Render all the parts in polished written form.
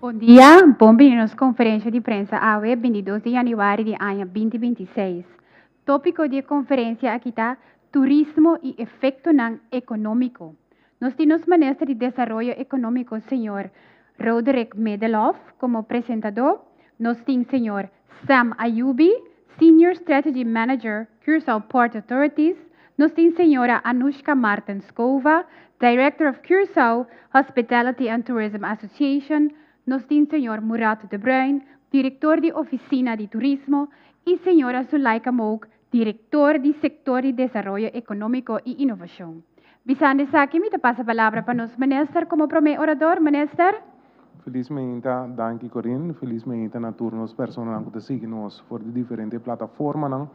Bom dia, bem-vindos à conferência de prensa AWE 22 de janeiro de ano 2026. Tópico de conferência aqui está turismo e efeito econômico. Nós temos o ministro de Desenvolvimento Econômico, senhor Roderick Medeloff, como apresentador. Nós temos o senhor Sam Ayubi, Senior Strategy Manager, Curaçao Port Authorities. Nós temos a senhora Anushka Martinskova, Director of Curaçao Hospitality and Tourism Association. Nós temos o senhor Murat de Bruin, diretor de oficina de turismo, e a senhora Zulaika Mouk, diretor do setor de desenvolvimento econômico e inovação. Bisande Saki, me passa a palavra para nós, ministro, como primeiro orador, ministro. Felizmente, danke Corinne, felizmente na turnos personal que seguimos por diferentes plataformas,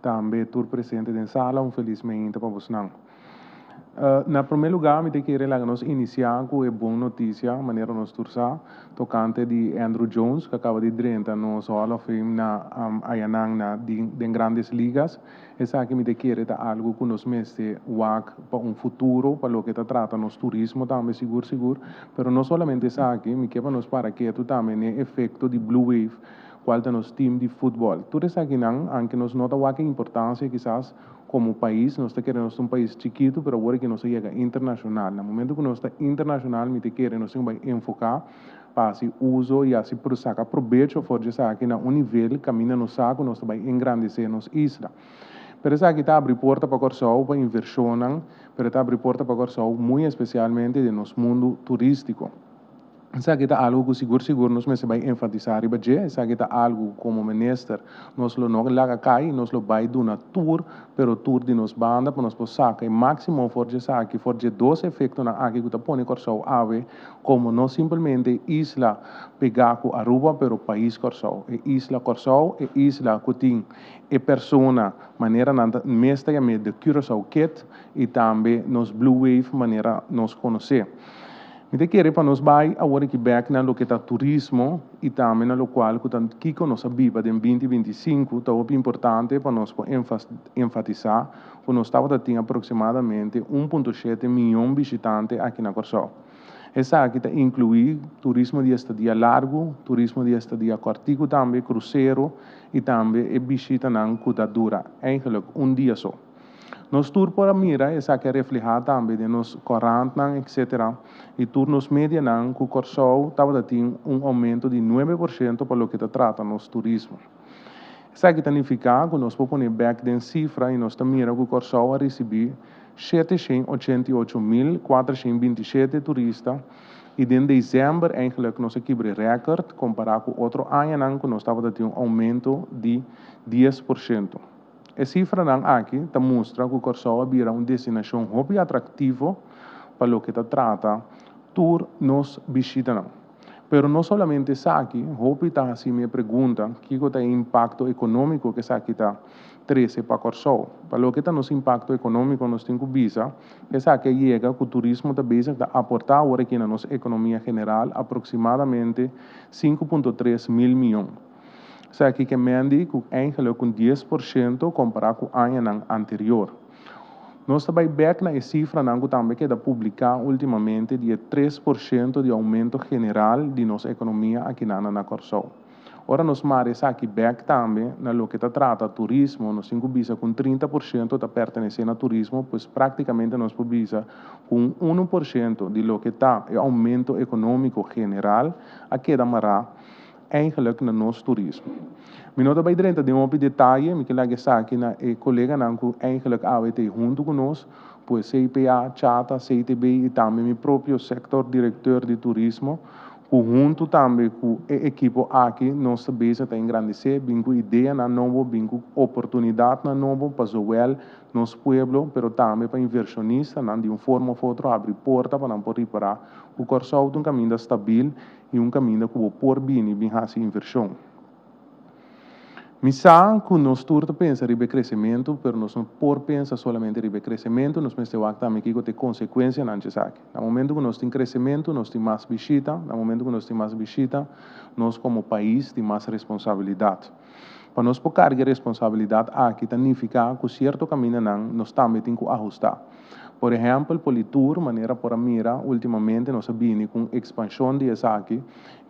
também tur presente na sala, felizmente para vocês. Na primeiro lugar, me queria nos iniciar com uma boa notícia, maneira nos tursa, tocante de Andrew Jones, que acaba de drenta nos Hall of Fame na Ayanang na de grandes ligas. Essa aqui me queria algo que nos meste wak para futuro, para o que trata nos turismo também seguro, pero não somente essa aqui, me queria nos para que tu também é efeito de Blue Wave, qual é nos time de futebol. Tudo isso aqui não, aunque nos nota a importância quizás como país, nós queremos um país chiquito, pero agora que nós chega internacional. No momento que nós está internacional, me queremos vai enfocar para se uso e assim por sacar proveito for de aqui na nível caminha no saco, nós vai engrandecer nos isla. Pero essa aqui está abre porta para Curaçao, para inversão, pero está abre porta para Curaçao, muito especialmente de nos mundo turístico. Essa aqui está algo que seguro nós vai enfatizar, essa aqui está algo como ministro, nós não laga cai, nós vai dar uma tour, pero tour de nos banda, para nós possar que máximo for de aqui, for de 12 efeitos na aqui que está põe Curaçao ave, como não simplesmente isla pegar com Aruba, pero país Curaçao, isla Curaçao, isla que tem persona, maneira na mesta de Curaçao Kit, e também nos Blue Wave, maneira nos conhecer. Me queria para nós vai agora que back na lo que está turismo e também na lo qual que nós viva em 2025 está importante para nós enfatizar que nós estava tendo aproximadamente 1,7 milhão de visitantes aqui na Curaçao. Essa aqui inclui turismo de estadia largo, turismo de estadia curtico também, cruzeiro e também visita na que dura eigenlijk dia só. Nos tour para mira, essa que reflejar também de nos 40, etc. E turnos média não, que o Curaçao estava tendo aumento de 9% para o que trata nos turismo. Isso que significa que nós podemos pôr back de cifra e nós mira que o Curaçao recebeu 788.427 turistas e em dezembro, eigenlijk, nós quebramos recorde comparado com outro ano, que nós estava tendo aumento de 10%. A cifra aqui mostra que o Curaçao vira uma destinação muito atrativa para o que trata tour nos visitantes. Pero não somente isso aqui, hope está assim me pergunta que é o impacto econômico que isso aqui está trazendo para Curaçao. Para o que está nos impacto econômico nós temos que visa, isso aqui chega que o turismo está bem a aportar agora aqui na nossa economia general aproximadamente 5,3 mil milhões. Isso aqui que mende que eigenlijk com 10% comparado com o ano anterior. Nós também back na cifra que também que publicar ultimamente de 3% de aumento general de nossa economia aqui na Curaçao. Ora nós mares aqui back também na lo que trata turismo, nós temos visa com 30% está pertencendo ao turismo, pois praticamente nós visa com 1% de lo que está aumento econômico general aqui da Mará eigenlijk na nosso turismo. Me nota bij dentro de detalhe, me que lá aqui na colega que eigenlijk AWT junto conosco, pois CIPA, Chata, CITB e também meu próprio sector diretor de turismo, junto também com a equipe aqui, nós também está engrandecer, bem com ideia na novo, bem com oportunidade na novo, para o nosso povo, mas também para inversionista, de uma forma ou outra, abrir porta para não poder reparar o Curaçao de caminho estável e caminho que o por bem assim inversão. Me sabe que nós todos pensamos em crescimento, mas nós não podemos pensar somente em crescimento, nós pensamos também que tem consequências na gente. No momento que nós temos crescimento, nós temos mais visita, no momento que nós temos mais visita, nós como país temos mais responsabilidade. Para nós carregar responsabilidade aqui significa que certo caminho nós também temos que ajustar. Por exemplo, Politur, maneira por a mira, ultimamente nós sabemos com expansão de essa aqui,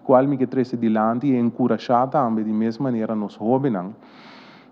qual me que traz adiante e encorajar também de mesma maneira nos jovens.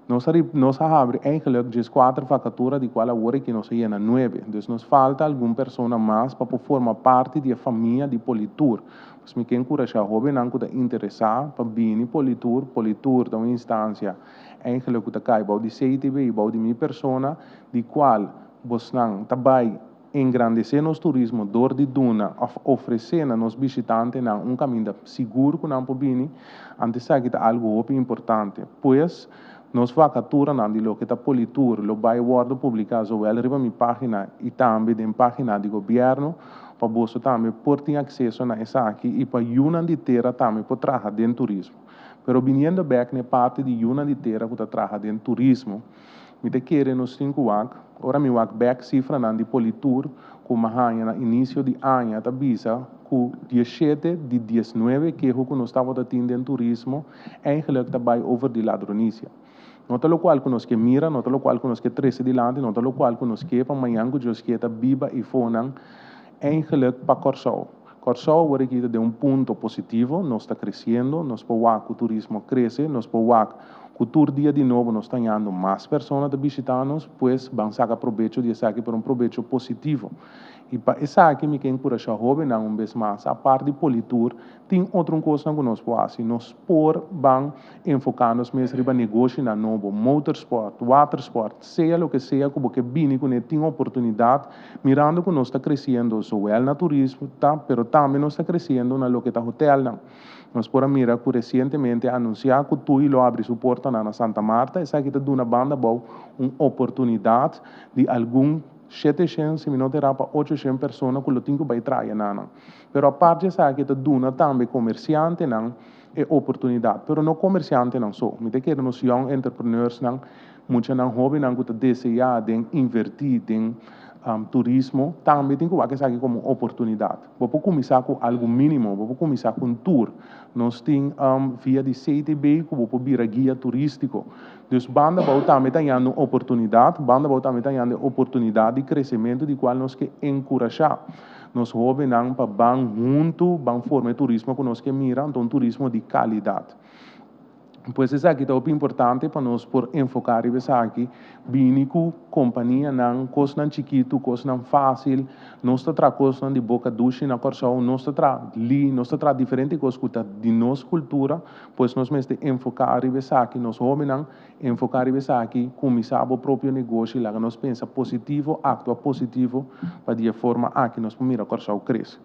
Nós abrimos eigenlijk just 4 vacaturas, de qual agora que nós temos 9. Então, nos falta alguma pessoa mais para formar parte da família de Politur. Mas me quero encorajar jovens que interessar para vir Politur. Politur é uma instância eigenlijk que cai para de CITB e para de minha pessoa, de qual você não trabalha engrandecer nosso turismo, dor de duna, oferecer a nos visitantes um caminho seguro que não pode vir, antes que é algo importante. Pois, nós vacatura na de lo que está Politur, lo vai guardo publicar sobre a minha página e também na página do governo, para você também poder ter acesso a essa aqui e para uma de terra também para trabalhar dentro do turismo. Pero vindo back na parte de uma de terra que está trabalhando dentro do turismo, me te querem nos 5 anos, ora me wak back cifra na de Politur, como no início de ano, está visa que 17 de 19 que nós estamos tendo em turismo, eigenlijk trabalha over de ladronícia. Nota lo qual que nós que mira, nota lo qual que nós que trece dilante, nota lo qual que nós que para amanhã que nós que está biba e fonan, eigenlijk para Corsau. Corsau agora aqui de ponto positivo, nós está crescendo, nós para o turismo cresce, nós para o tour dia de novo nós estamos tendo mais pessoas a visitar-nos, pois vão sacar proveito de aqui por proveito positivo. E para essa aqui me quero encorajar jovem não vez mais, a parte de Politur, tem outra coisa que nós podemos fazer, nós vamos enfocar-nos mesmo no negócio na novo, motorsport, watersport, seja o que seja, como que bem que tem oportunidade, mirando que nós está crescendo, só no turismo, tá? Pero também nós está crescendo na lo que está hotel, não. Nós podemos mirar que recentemente anunciar que tu lo abre suporta na Santa Marta, essa aqui está dando uma banda boa, uma oportunidade de algum 700, se não terá para 800 pessoas que lo tenho para trabalhar não. Pero a parte dessa aqui está dando também comerciante não é oportunidade, pero não comerciante não só. Me te quero nos young entrepreneurs não, muitos não jovens não que está desejando invertir em turismo, também tem que ver isso aqui como oportunidade. Vou começar com algo mínimo, vou começar com um tour. Nós temos via de CITB, que vou virar guia turístico. Então, banda vai também tendo oportunidade, banda vai também tendo oportunidade de crescimento, de qual nós que encorajar. Nós jovens não para bem junto, bem formar turismo que nós que miram, então turismo de qualidade. Pois isso aqui é muito importante para nós por enfocar isso aqui, bem com companhia não, coisa não chiquito, coisa não fácil, nós está coisa de boca ducha na Corsau, nós está ali, nós está diferente coisa de nossa cultura, pois nós mesmo enfocar isso aqui, nós jovens não, enfocar isso aqui, começar o próprio negócio, lá nós pensa positivo, atua positivo, para de forma aqui nós podemos Corsau crescer.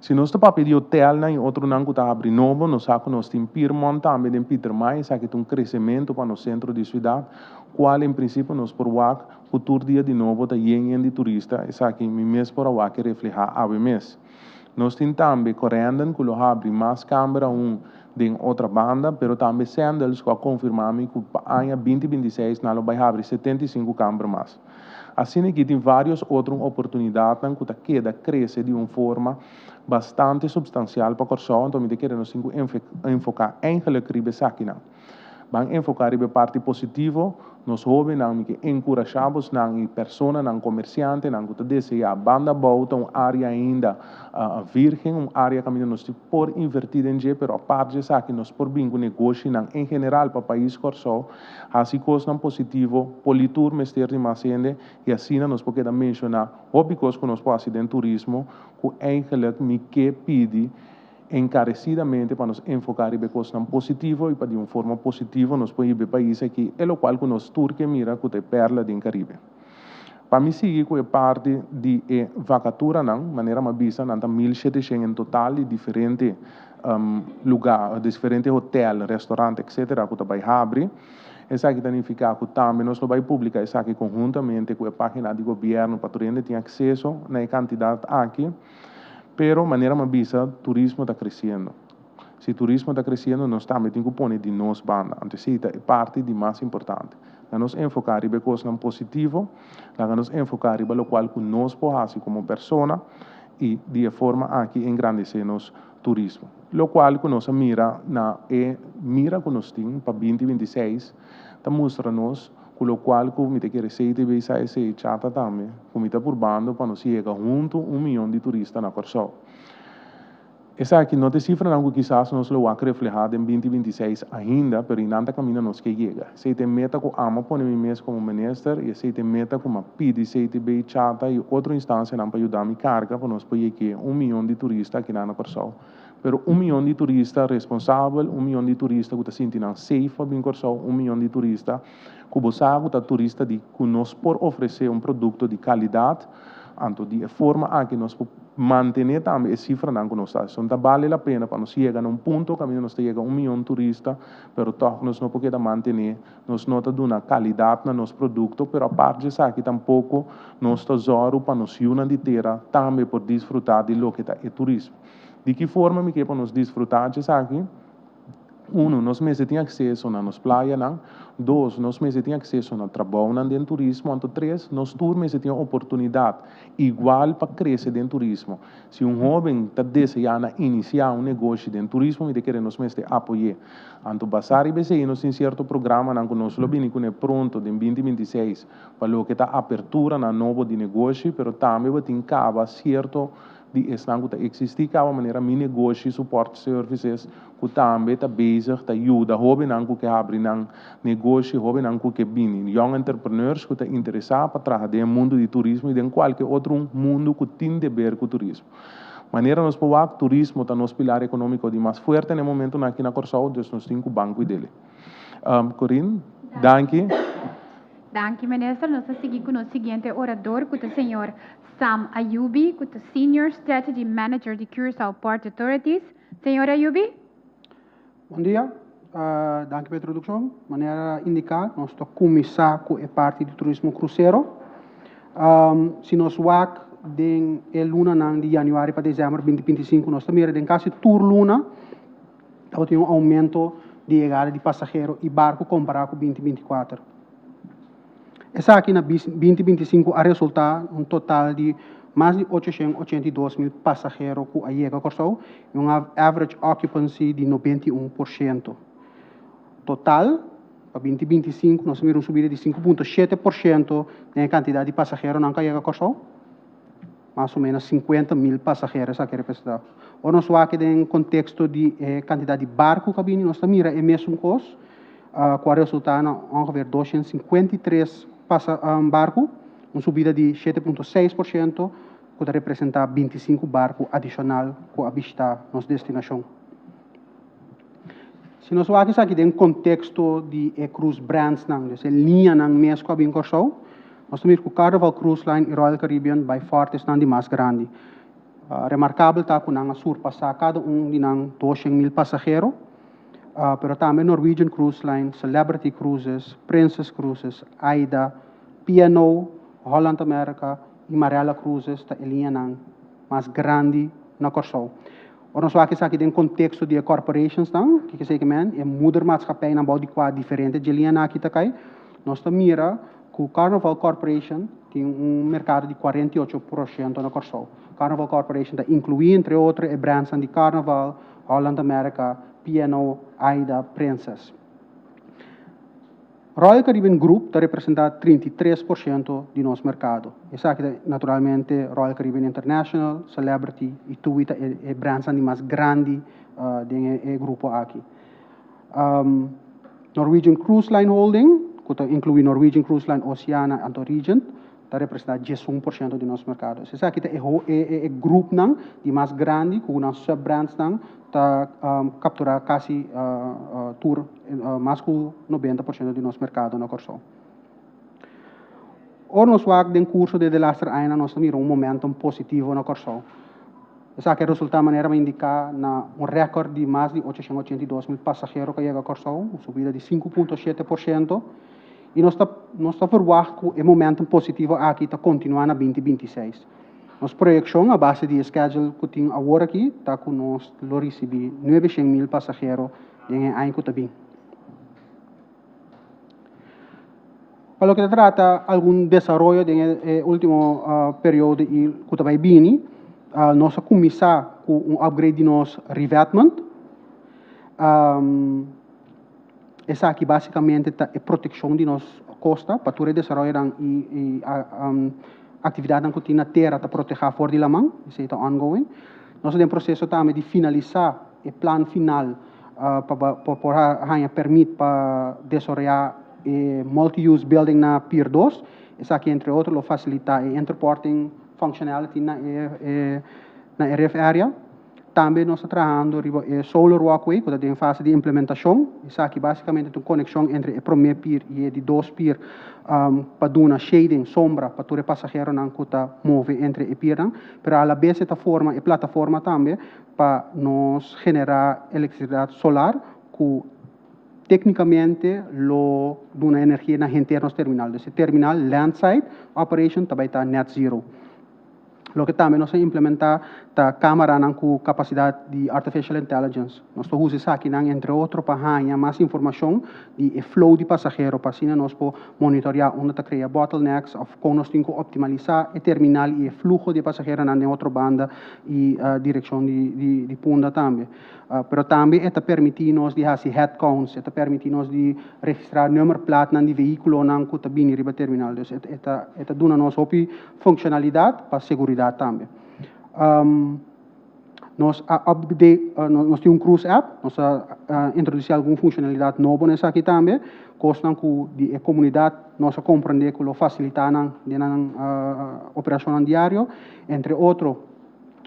Se nós estamos pedir hotel em outro não que está abrindo novo, nós sabemos que nós temos Piermont também em Peter May, isso aqui tem crescimento para o centro de cidade, qual em princípio nós por o futuro dia de novo está indo de turista, isso aqui mesmo por o que refleja a mês. Nós temos também Corendon, que abre mais câmera de outra banda, mas também Sandals, que confirmamos que para ano 2026 nós vai abrir 75 câmeras mais. Assim aqui tem várias outras oportunidades que queda crescer de uma forma bastante substancial para a Corsau, então me queremos enfocar em aquilo aqui não. Vamos enfocar em parte positiva, nós jovens não que encorajamos não pessoas não comerciantes não que deseja banda volta uma área ainda virgem, uma área que nós por invertir em dia, pero a parte disso aqui nós por bem com negócio não em geral para o país Corsau, assim coisa não positivo, Politur mestre de macende e assim nós podemos mencionar óbvios que nós podemos fazer em turismo, que eigenlijk me que pede encarecidamente para nos enfocar em coisas positivas e para de uma forma positiva nós podemos ir para país aqui, é o qual que nós turque mira que é perla do Caribe. Para mim seguir com a parte de vacatura não, maneira mais vista, não 1.700 em total de diferentes lugares, diferentes hotéis, restaurantes, etc. que vai abrir. Essa aqui significa que também nós vamos publicar isso aqui conjuntamente com a página do governo para que tenha acesso na quantidade aqui. Pero, maneira mais vista, o turismo está crescendo. Se o turismo está crescendo, nós também temos que pôr de nós banda. Então, isso é parte de mais importante. Nós enfocar em coisas positivas, nós enfocar em o qual nós podemos fazer como pessoa e de forma aqui engrandecer nosso turismo. O qual que nós mira que nós temos para 2026, está mostrando-nos com o qual que me tem receita e sai se chata também, como está por bando para nós chegar junto 1 milhão de turistas na Corsol. Essa aqui não tem cifra não que quizás nós lo vai reflejar em 2026 ainda, mas ainda caminho nós que chega. Se tem meta com ama põe me mês como minister e se tem meta com uma pidi, se tem bem chata e outra instância não para ajudar me carga para nós poder que 1 milhão de turistas aqui na Corsol. Pero 1 milhão de turistas responsável, 1 milhão de turistas que está sentindo safe para Corsol, 1 milhão de turistas que você está turista de que nós por oferecer produto de qualidade, anto de forma a que nós manter também a cifra não que nós estamos. Então, vale a pena para nós chegar a ponto que nós chega a 1 milhão de turistas, mas nós não podemos manter, nós não temos uma qualidade no nosso produto, mas a parte disso aqui tampouco nós estamos para nós unir de terra também por desfrutar de lo que é turismo. De que forma me quer para nós desfrutar disso aqui? Nós mesmos temos acesso na nossa praia, não? 2, nós mesmos temos acesso no trabalho dentro do turismo. 3, nós turmas temos oportunidade igual para crescer dentro do turismo. Se jovem está desejando iniciar negócio dentro do turismo, nós queremos nós mesmos apoiar. Anto passar e bem, nós temos certo programa que nós lo bem com pronto em 2026 para o que está abertura na novo de negócio, mas também tem cava certo de estar que existe cada maneira de negócio, suporte services, que também está bezig, está ajuda, jovem que abre negócio, jovem que bem, young entrepreneurs que estão interessados para trabalhar no mundo do turismo e em qualquer outro mundo que tem de ver com o turismo. Maneira nós podemos turismo está nos pilar econômico de mais forte no momento aqui na Corsol, nós temos o banco dele. Corinne, danke. Danke, minister. Nós vamos seguir com o seguinte orador, que é o senhor Sam Ayubi, que é o Senior Strategy Manager de Curaçao Port Authorities. Senhor Ayubi? Bom dia. Danke pela introdução. Maneira indicar, nós estamos começar com a parte do turismo cruzeiro. Se nós vamos de luna de janeiro para dezembro de 2025, nós estamos em quase tour luna, então tem aumento de chegada de passageiros e barco comparado com 2024. Essa aqui na 2025 a resultar um total de mais de 882 mil passageiros que a chega a Corsol e uma average occupancy de 91%. Total, para 2025, nós temos uma subida de 5,7% na quantidade de passageiros que chega a Corsol. Mais ou menos 50 mil passageiros aqui representados. Ou nós vamos aqui em contexto de quantidade de barco que nós estamos é mesmo coisa, com a resultado ongeveer 253 barcos, uma subida de 7,6%, que representa 25 barcos adicionais que visitar nossa destinação. Se nós vamos aqui em contexto de cruise brands, a linha mesmo que a Corsol, nós temos que o Carnival Cruise Line e Royal Caribbean by far estão de mais grande. Remarcável está que nós surpassar cada de 200 mil passageiros, pero também Norwegian Cruise Line, Celebrity Cruises, Princess Cruises, AIDA, P&O, Holland America e Marella Cruises está a linha mais grande na Corsol. Nós vamos aqui em contexto de corporations, que quer dizer que é moedermaatschappij na bouw diferente de linha aqui está cai. Nós mira que o Carnival Corporation tem mercado de 48% na Corsol. Carnival Corporation está incluindo, entre outros, brands de Carnival, Holland America, P&O, AIDA, Princess. Royal Caribbean Group está representando 33% de nosso mercado. Isso aqui, naturalmente, Royal Caribbean International, Celebrity e Tuita é brands mais grande do grupo aqui. Norwegian Cruise Line Holding, que inclui Norwegian Cruise Line Oceania e Regent, está representando 11% do nosso mercado. Isso aqui é grupo de mais grande, com os sub-brands está capturar quase mais que 90% do nosso mercado na Corsol. Nós vamos em curso de last year, nós temos momentum positivo na Corsol. Isso aqui resulta de maneira a indicar recorde de mais de 882 mil passageiros que chegam a Corsol, uma subida de 5,7%. E nós estamos verwacht que o momento positivo aqui está continuando em 2026. Nossa projeção, a base de schedule que tem agora aqui, está com nós receber 900 mil passageiros em ano que está. Para o que trata algum desenvolvimento no último período que está bem, nós começar com upgrade de nosso revetment. Essa aqui basicamente é a proteção de nossa costa para tu desarrollar e atividade que tem na terra para proteger fora de la mão, isso está ongoing. Nós temos processo também de finalizar o plano final para permite para desarrollar multi-use building na Pier 2. Isso aqui, entre outros, lo facilita interporting functionality na RF area. Também nós estamos trabalhando em Solar Walkway, que está em fase de implementação. Isso aqui, basicamente, é uma conexão entre o primeiro pier e o de dois pier para dar uma shading, sombra, para o passageiro não está mover entre o pier. Mas, a la vez, esta forma, a plataforma também, para nós generar eletricidade solar, que tecnicamente lo dá uma energia na interna do terminal. Esse terminal, landside operation, também está net zero. Lo que também nós implementar a câmera com capacidade de artificial intelligence. Nós estamos usando aqui, entre outros, para ganhar mais informação de flow de passageiro, para assim nós podemos monitorar onde está criando bottlenecks, ou como nós temos que optimizar o terminal e o fluxo de passageiro na outra banda e direção de ponta também. Pero também está permitindo nós de fazer headcounts, está permitindo nós de registrar número de placa de veículo que está vindo para o terminal. Então, está dando nós funcionalidade para segurança também. Nós temos cruise app, nós introduzimos alguma funcionalidade nova nessa aqui também, costa que a comunidade nós compreender que lo facilita na operação diária, entre outros,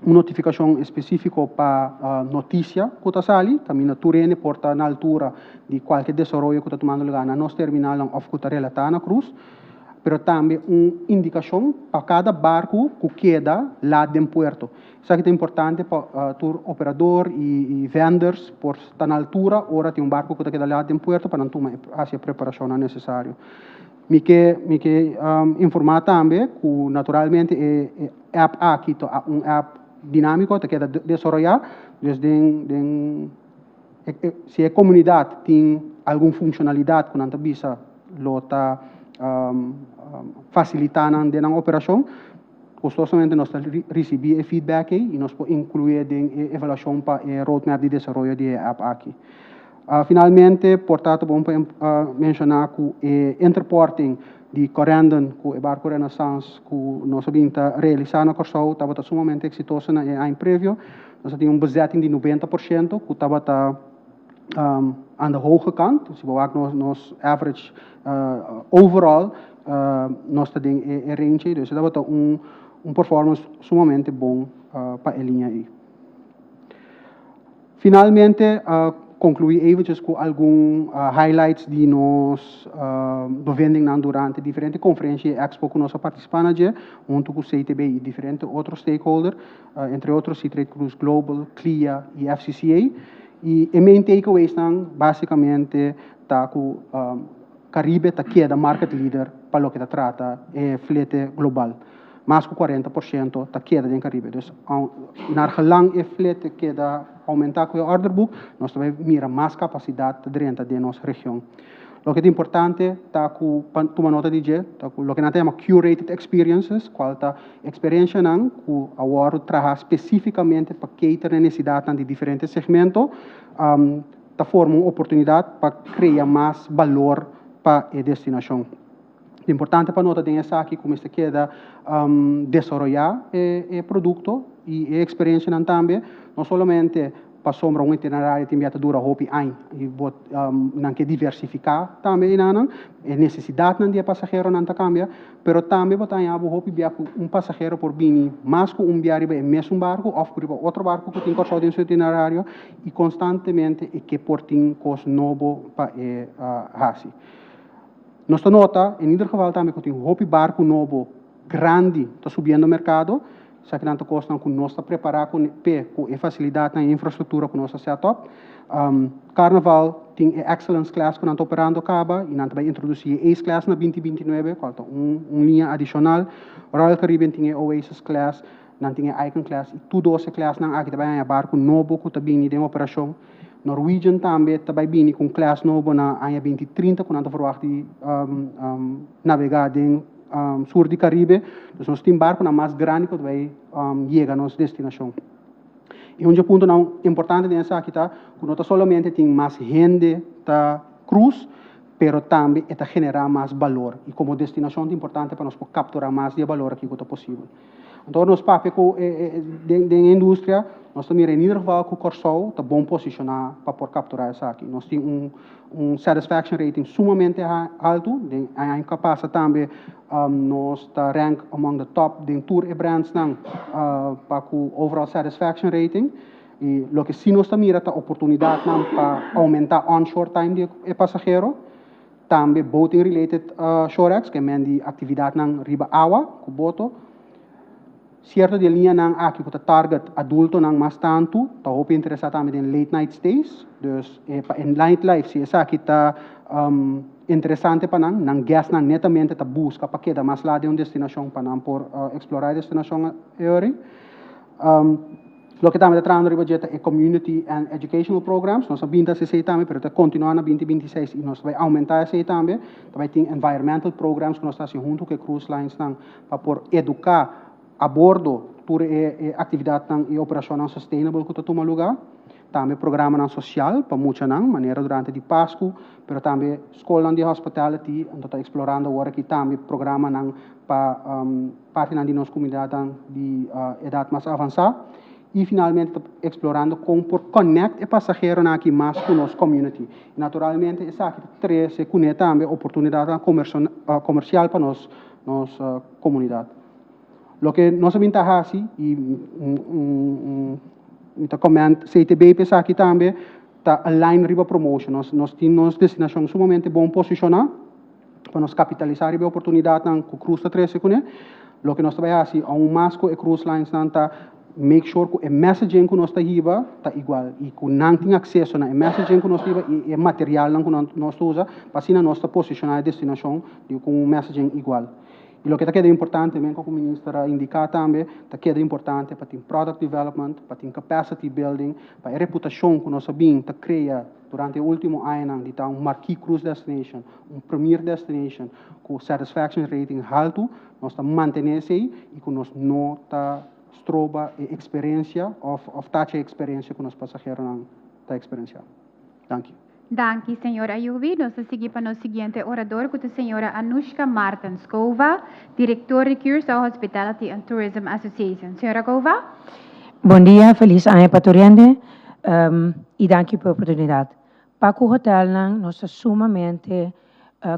uma notificação específica para notícia que está saindo, também na Turene porta na altura de qualquer desenvolvimento que está tomando lugar na nosso terminal ou que está relatado na cruz, mas também uma indicação para cada barco que queda lá dentro do porto. Isso aqui é importante para o operador e vendors, por estar na altura, ora tem um barco que queda lá dentro do porto para não tomar a preparação necessária. Me quer informar também que, naturalmente, a app aqui é um app dinâmico, que queda desenvolver, desde se a comunidade tem alguma funcionalidade que não está vista, lo está facilitando na operação, costosamente nós recebemos feedback e nós podemos incluir em avaliação para o roadmap de desenvolvimento de app aqui. Finalmente, portanto, vamos mencionar que o interporting de Corendon, que o barco Renaissance, que nós vimos realizar na Corsau, estava sumamente exitoso no ano prévio. Nós tínhamos um bezetting de 90%, que estava aan de hoge kant. Se we nos average overall, nós temos em range. Dus dat was performance sumamente bom para a linha aí. Finalmente, concluir eventjes com alguns highlights de nós bevinding durante diferentes conferências e expo que nós participamos junto com o CITB e diferentes outros stakeholders, entre outros Citrate Cruise Global, CLIA e FCCA. E o main takeaway estão basicamente tá com Caribe está queda market leader para o que trata é flete global. Mais que 40% está queda em Caribe. Então, na gelang é flete queda aumentar com o order book, nós também mira mais capacidade dentro da nossa região. O que é importante está com uma nota de G, tá com o que nós chamamos curated experiences, qual tá experiência não, que agora trabalha especificamente para cater a necessidade de diferentes segmentos, tá forma uma oportunidade para criar mais valor para a destinação. É importante para nós ter aqui como se queda desenvolver o produto e a experiência também, não somente para sombra um itinerário que dura hopi ano e não que diversificar também não, a necessidade de passageiro não cambia, mas também botar hopi um passageiro por bini mais que viagem é mesmo barco ou por outro barco que tem corso dentro do itinerário e constantemente e que portem coisas novo para hasi. Nós nota, em ieder geval também que tem hopi barco novo grande está subindo no mercado. Isso aqui não custa que nós estamos preparados com a facilidade na infraestrutura que nós setup. Carnaval tem a Excellence Class que nós estamos operando acaba e nós vai introduzir a Ace Class na 2029, que é uma linha adicional. Royal Caribbean tem a Oasis Class, nós tem a Icon Class e tudo essa classe nós aqui também é barco novo que está vindo em operação. Norwegian também está vindo com classe novo na ano 2030, que nós estamos de navegar em sul de Caribe, então nós temos barco mais grande que vai chegar à nossa destinação. E um ponto não importante nessa aqui tá, que nós somente tem mais gente da cruz, pero também está generar mais valor. E como destinação é importante para nós capturar mais de valor aqui que é possível. Então, nós papel da indústria, nós também, em geval, com o Corsol, está bom posicionar para poder capturar isso aqui. Nós temos satisfaction rating sumamente alto, a incapaz também, nós está rank among the top de tour e brands para o overall satisfaction rating. E o que sim nós também a oportunidade para aumentar onshore time de passageiro, também boating related shorex, que é de atividade na riba água, com boto. Certo de linha nang aqui que target adulto nang mas tanto, tá hope interessado também em late night stays, dus em nightlife se essa aqui tá interessante para nang guest nang netamente tá busca para queda mais lá de uma destinação para nang por explorar a destinação eori. Lo que também está trazendo budget é community and educational programs, nós sabemos que se também, pero tá continuar na 2026 e nós vai aumentar esse também, também tem environmental programs que nós está junto com cruise lines nang para por educar a bordo por atividade e operação sustainable que toma lugar, também programa social para muita maneira durante de Páscoa, mas também escola de hospitality, então está explorando agora que também programa para parte da nossa comunidade de idade mais avançada e finalmente explorando como por conectar passageiros aqui mais com nossa community. E, naturalmente essa aqui três se conecta também oportunidade comercial para nossa comunidade. Lo que nós ventaja assim e então comenta CTB pensa aqui também tá align riba promotion nós temos destinação sumamente bom posicionar para nós capitalizar a oportunidade com cruise 13 com né lo que nós trabalha assim a mais com cruise lines tá make sure que o messaging que nós está riba tá igual e que não tem acesso na messaging que nós riba e material que nós usa para assim nós está posicionar a destinação com um messaging igual. E o que está importante, também como o ministro indicou também, está importante para ter product development, para ter capacity building, para a reputação que nós sabemos que cria durante o último ano de ter marquee cruise destination, premier destination, com satisfaction rating alto, nós estamos mantendo isso aí e que nós não estroba a experiência, of touch a experiência que nós passageiros está experienciando. Thank you. Danke, senhora Ayubi. Nós seguimos para o seguinte orador, que é a senhora Anushka Martinskova, diretora de Curaçao Hospitality and Tourism Association. Senhora Gova? Bom dia, feliz ano para todos e danke pela oportunidade. Para o hotel, nós estamos sumamente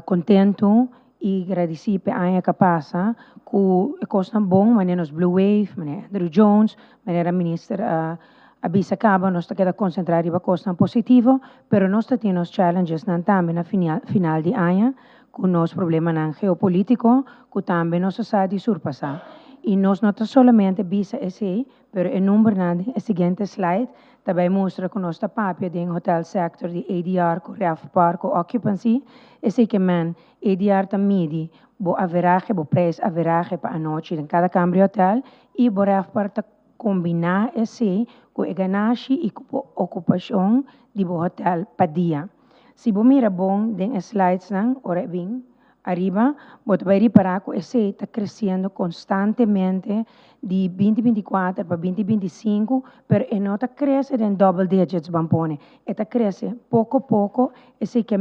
contentos e agradecidos pela ano que passa, com a coisa boa, maneira nos Blue Wave, maneira Andrew Jones, maneira ministra a bisa acaba, nós estamos concentrados na coisa positiva, mas nós temos challenges também na final de ano, com os problemas geopolíticos, que também nós precisamos de surpassar. E nós não somente bisa esse, mas o número na seguinte slide também mostra que nós estamos em hotel sector de ADR, com RevPAR, com occupancy, esse que ADR também bo average, bo preço average para a noite em cada câmara hotel e bo RevPAR combinar esse com a ganância e com a ocupação do hotel para dia. Se você mira bom den slides ora bem, arriba, você vai reparar que esse está crescendo constantemente de 2024 para 2025, mas não está crescendo em double digits, bampone. Está crescendo pouco a pouco, esse que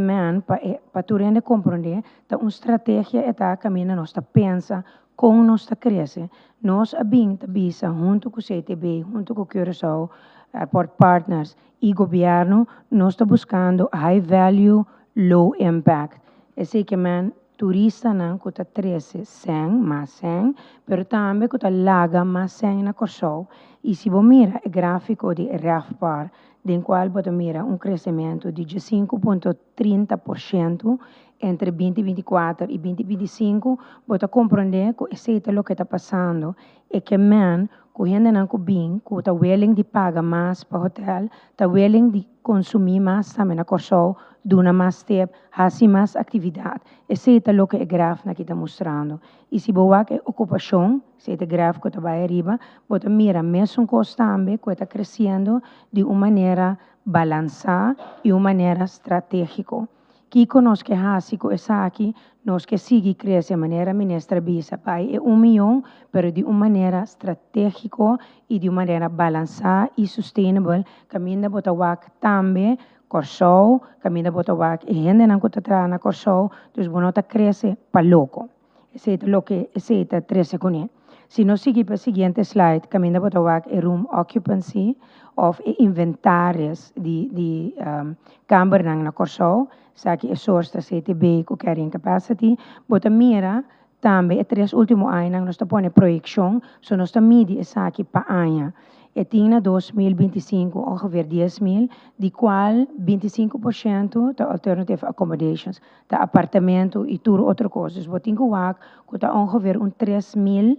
para tu compreender, está uma estratégia está caminhando, nós está pensa com nós cresce. Nós bisa junto com o CTB, junto com o Curaçao, Port Partners e governo, nós está buscando high value, low impact. Esse que turista não custa 13 100 mais 100, mas também custa laga mais 100 na Corsol. E se você mira o gráfico de RevPAR, em qual você mira crescimento de 5,30% entre 2024 e 2025, você compreende que esse é o que está passando e que correndo não bem, que está willing de pagar mais para o hotel, está willing de consumir mais também na Corsol, duna mais tempo, fazer mais atividade. Esse é o que o gráfico aqui está mostrando. E se você tem ocupação, se é o gráfico que está aí arriba, você mira mesmo coisa também que está crescendo de uma maneira balançada e uma maneira estratégica. Que nós que hasico essa aqui, nós que sigue crescer de maneira ministra bisa pai é 1 milhão, mas de uma maneira estratégica e de uma maneira balançada e sustainable, caminho bota wak também Corsou, caminho botobak e gente não que está na Corsou, dus bonota cresce para louco. Esse é o que esse é 13 com ele. Se nós seguimos para o seguinte slide, caminho botobak e room occupancy of inventários de câmara na Corsou, sabe é source da CTB com carrying capacity, bota mira também, três últimos anos, nós estamos pondo projeção, so nós estamos medindo essa aqui para ano. E tinha 2025 ongeveer 10.000, de qual 25% de alternative accommodations, de apartamento e tudo outra coisa. Dus wat ingewaak, que está ongeveer 3.000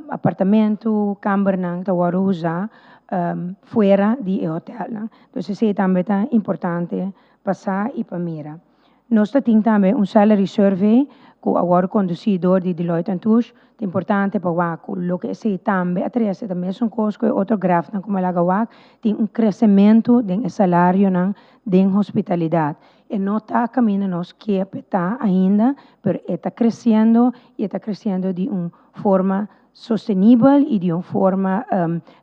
apartamento, câmara, que worden usar fora de hotel. Dus isso é também importante passar e para mira. Nós temos também salary survey que agora conduzido de Deloitte & Touche, é importante para o que se também atrás também são coisas que outro gráfico como ela agora tem crescimento do salário de hospitalidade e não está caminhando nós que está ainda, mas está crescendo e está crescendo de uma forma sostenível e de uma forma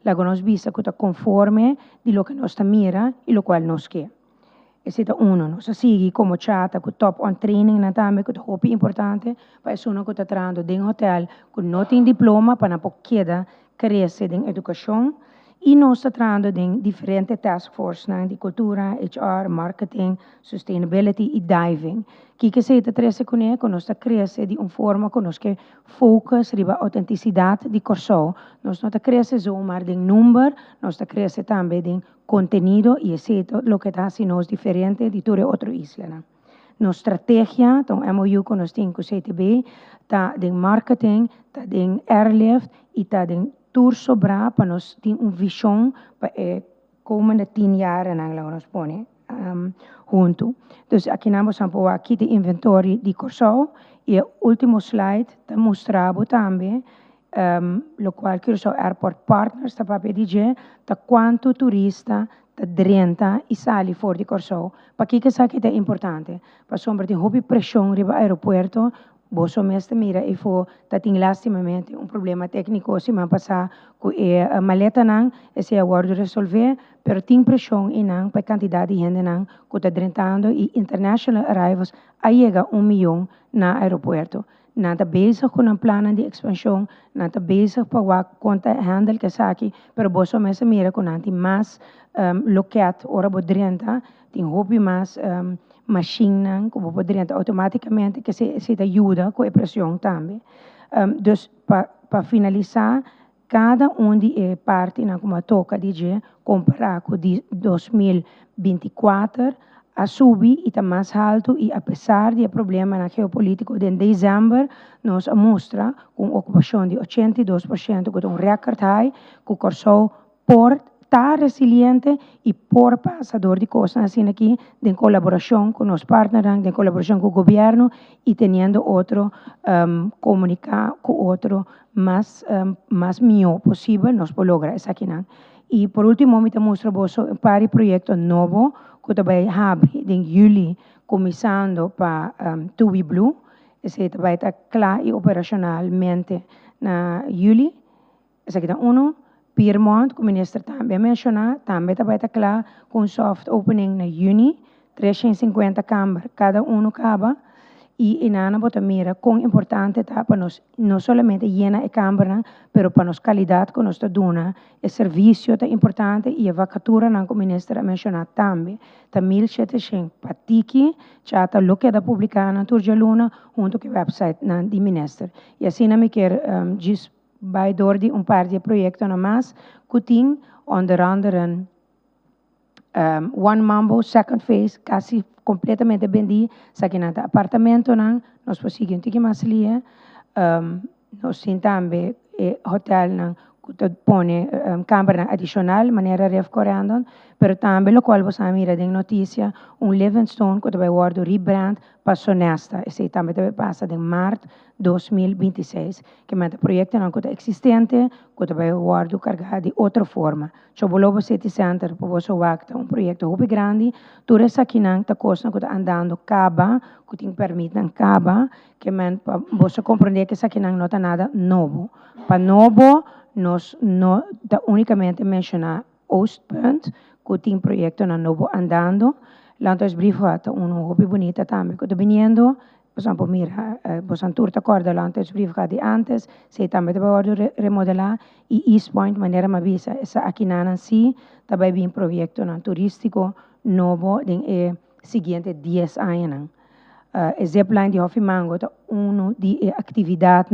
que nós visa que está conforme de lo que nós mira e lo qual nós quer. Esse é nós seguimos como chata, com top on training na também, que é importante, para isso que está trazendo de hotel, que não tem diploma, para não queda crescer em educação, e nós está trazendo de diferentes task force, de cultura, HR, marketing, sustainability e diving. Que se está trazendo com ele, que nós está crescendo de uma forma que nós quer focus riba autenticidade de Corsou. Nós não está crescendo só de número, nós está crescendo também de contenido e esse é o que está sendo diferente de toda outra isla. Nossa estratégia, então MOU que nós temos com o CTB, está de marketing, está de airlift e está de tour sobrar para nós ter uma visão para komende 10 jaar nós põe junto. Dus aqui nós vamos aqui de inventório de Corsou e o último slide está mostrando também lo qual Curaçao Airport Partners está para pedir tá quanto turista tá drenta e sai fora de Corsao. Para que isso aqui é importante? Para sombra de hobby pressão riba aeroporto, boso mestre mira e for tá tem lastimamente um problema técnico se man passar com a maleta não esse aguardo resolver, pero tem pressão e não para quantidade de gente não que tá drentando e international arrivals aí chega 1 milhão na aeroporto. Nada bezig com um plano de expansão, nada bezig para conta handle que aqui, pero boso mesmo mira com nanti mais locat ora bodrenta, tem hobby mais machine como bodrenta automaticamente que se ajuda com a pressão também. Dus para finalizar, cada de parte na como toca de comparar com 2024 a subir e está mais alto e apesar do problema na geopolítico de dezembro, nos mostra com ocupação de 82%, com um record high, que o Corsao por estar resiliente e por passador de coisas assim aqui, em colaboração com os partners, em colaboração com o governo e tendo outro comunicar com outro mais melhor possível, nós podemos lograr isso aqui. E por último, me mostra um par de projetos novos que também abre em julho, começando para Tubi Blue. Esse vai estar claro e operacionalmente na julho. Esse aqui é Piermont, que o ministro também mencionou, também vai estar claro com soft opening na junho, 350 câmaras, cada acaba. E inana bota mira com importante tá para nós não somente llena a câmara, pero para nós qualidade que nós dona, o serviço é importante e a vacatura não como ministra mencionar também. Tá 1.700 patiki, já tá lo que da publicar na Turja Luna junto com o website na di ministra. E assim não me quer diz vai door de par de projetos na mais, que tem onder andere One Mambo, second phase, quase completamente vendi, aqui no apartamento, nós conseguimos ter mais ali, nós temos também hotel, que põe câmara adicional, maneira recorrendo, pero também, o qual você mira em notícia, Livingstone, que vai ser rebrand para Sonesta, esse também passa em março 2026, que é um projeto que é existente, que vai ser carregado de outra forma. So, Bolobo City Center, para você ver, um projeto muito grande, tudo isso aqui está coisa que está andando caba, que tem permite caba, que você compreender que isso aqui não está nada novo. Para novo, nós não unicamente mencionar Oostpunt, que tem projeto na novo andando. Landhuisbrief had een hobby bonita também, que viniendo, por exemplo, mira, você turta corda, Landhuisbrief had die antes, se também vai remodelar, e East Point, maneira me avisa, essa aqui na si, também vem projeto na turístico novo, den seguinte 10 anos. Zipline de Hofimango é uma de atividades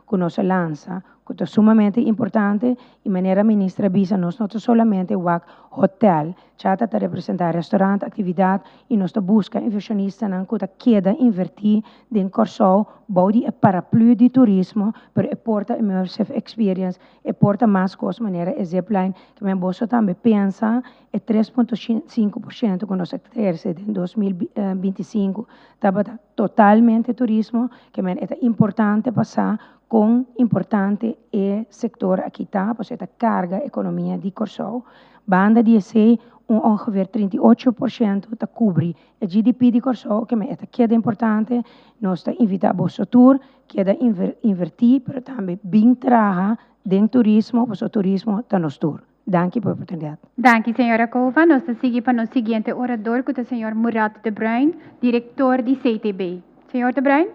que nós lança, que é sumamente importante e maneira ministra bisa nós não somente o hotel, já está representar restaurante, atividade e nós busca inversionistas que queda invertir em Corsol, body e paraplu de turismo, para porta immersive experience, e porta mais coisa maneira Zipline que me bolso também pensa é 3,5% que nós cresce em 2025, estava totalmente turismo, que é importante passar com importante e setor aqui tá, pois esta carga economia de Corsol. Banda de EC, ongeveer 38% te cobre o GDP de Corsol, que é queda importante, nós invitamos o tour, queda invertir, mas também bem traga dentro turismo, pois o turismo está nos tour. Danke pela oportunidade. Danke, senhora Cova. Nós seguimos para o seguinte orador, que é o senhor Murat de Bruin, diretor de CTB. Senhor de Bruin?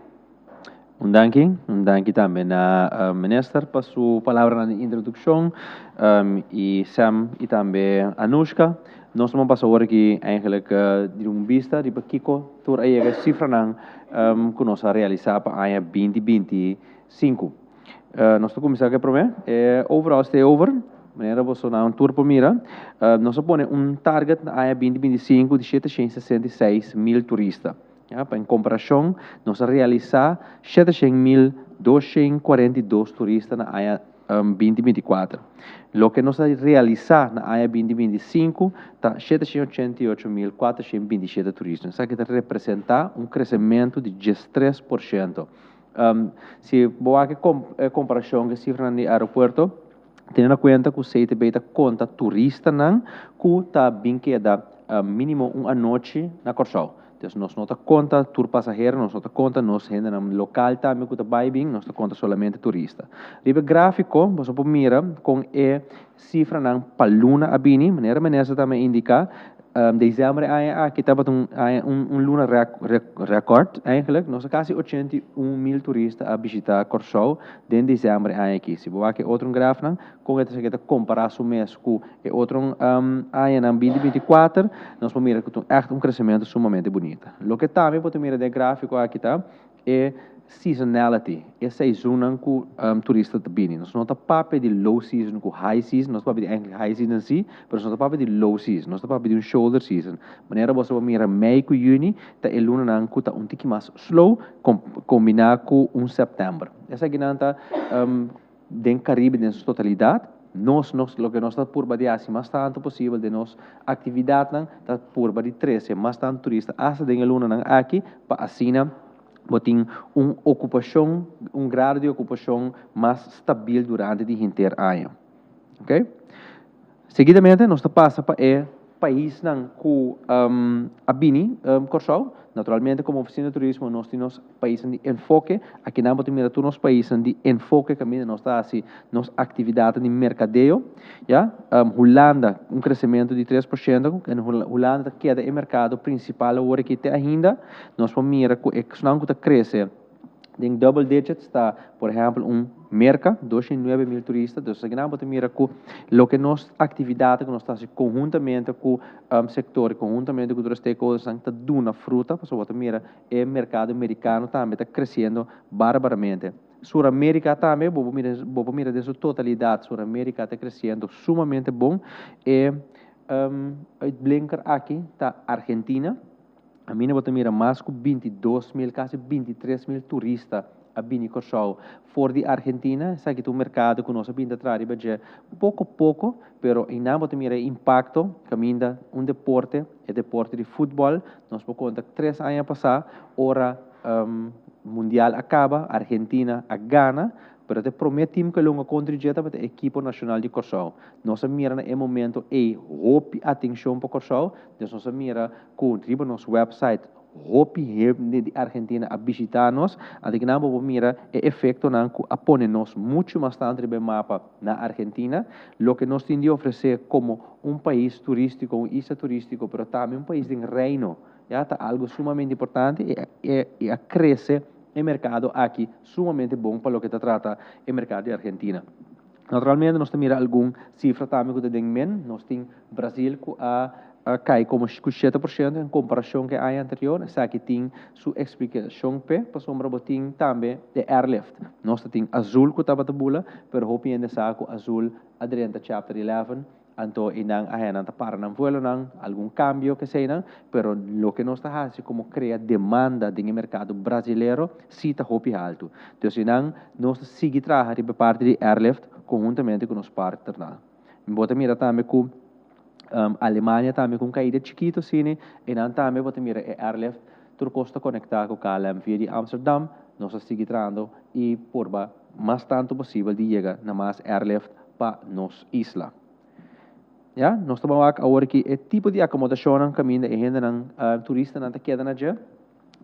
Danke também na minister para sua palavra na introdução e Sam e também Anushka. Nós vamos passar agora aqui eigenlijk de vista de Kiko por aí a cifra que nós realizar para a 2025. Nós estamos começando aqui para overall stay over. Maneira você na tour por mira, nós põe target na 2025 de 766.000 turistas. Em comparação, nós realizar 700.242 turistas na área 2024. O que nós realizar na área 2025 está 788.427 turistas. Isso aqui representa crescimento de 13%. Se boa comparação que cifra no aeroporto, tendo em conta que o CTB conta turista que está bem que dá mínimo uma noite na Corsol. Então, nós não conta tour passageiro, nós não conta nós gente no local também que está bem, nós conta somente turista. Ribe gráfico, você pode mirar com a cifra na paluna abini, maneira também indica dezembro aqui estava luna record, eigenlijk, nós quase 81.000 turistas a visitar Corsol em dezembro aqui. Se você quer outro gráfico, com essa comparar o mês com outro ano em 2024, nós vamos mirar que tem crescimento sumamente bonito. O que também pode mirar de gráfico aqui tá é seasonality, é seizoen que turista te bem. Nós não estamos papel de low season com high season, nós estamos de high season sim, mas nós estamos papel de low season, nós estamos papel de shoulder season. Maneira você vai mirar Mei com Juni, tá é luna não que tá tique mais slow, combinar com setembro. Essa aqui não está dentro Caribe em sua totalidade. Nós lo que nós está por de assim mais tanto possível de nós atividade não está por de 13 mais tanto turista hasta dentro luna não aqui para assina botem ocupação, grau de ocupação mais estável durante o inteiro ano. Ok? Seguidamente, nós passamos para o país que abini Corsol. Naturalmente, como oficina de turismo, nós temos países de enfoque. Aqui não temos todos os países de enfoque que nós temos nossa atividade de mercadeio. Ja? Holanda, crescimento de 3%. Holanda queda o mercado principal agora que tem ainda. Nós vamos mirar que está crescendo. Em double digits está, por exemplo, merca, 209.000 turistas. Então, aqui não podemos mirar que o que nossa atividade que nós estamos conjuntamente com o setor, conjuntamente com os stakeholders, está dando fruta. Porque você mira, o mercado americano também está crescendo barbaramente. Sul-América também, vou mirar de sua totalidade, Sul-América está crescendo sumamente bom. E blinker aqui está Argentina. A minha bota mira mais que 22.000, quase 23.000 turistas a vir Corsol. Fora de Argentina, sabe que o mercado que nós vamos entrar é pouco a pouco, mas em não bota mira impacto, caminha deporte, é deporte de futebol. Nós vamos contar 3 anos passar, hora mundial acaba, Argentina a Gana, pero te prometimos que longa contribuir para a equipe nacional de Corsol. Nós mira no momento hope atenção para Corsol, nós mira com nosso website hopi de Argentina a visitar-nos, até que nós mira o efeito a pôr-nos muito mais tanto no mapa na Argentina, lo que nós temos de oferecer como um país turístico, um isla turístico, mas também um país de reino, já está algo sumamente importante e a crescer o mercado aqui, sumamente bom para o que trata o mercado de Argentina. Naturalmente, nós temos alguma cifra também que temos, nós temos Brasil cai como 7% em comparação com a anterior, essa que tem sua explicação para sombra botin também de airlift. Nós temos azul que estava tabula, pero hopi ainda saco azul adrenta chapter 11, então inang ahenan para não vuelo não algum cambio que seja, pero lo que nós está fazendo como cria demanda do mercado brasileiro se está hopi alto. Então inang nós sigue trabalhar de parte de airlift conjuntamente com os partners. Bota mira também com Alemanha também com caída chiquito cine e não também bota mira airlift tur costa conectar com KLM via de Amsterdam nós sigue trabalhando e por mais tanto possível de chegar na mais airlift para nos isla. Ja, nós estamos agora que o tipo de acomodação caminha e ainda não turista não queda na já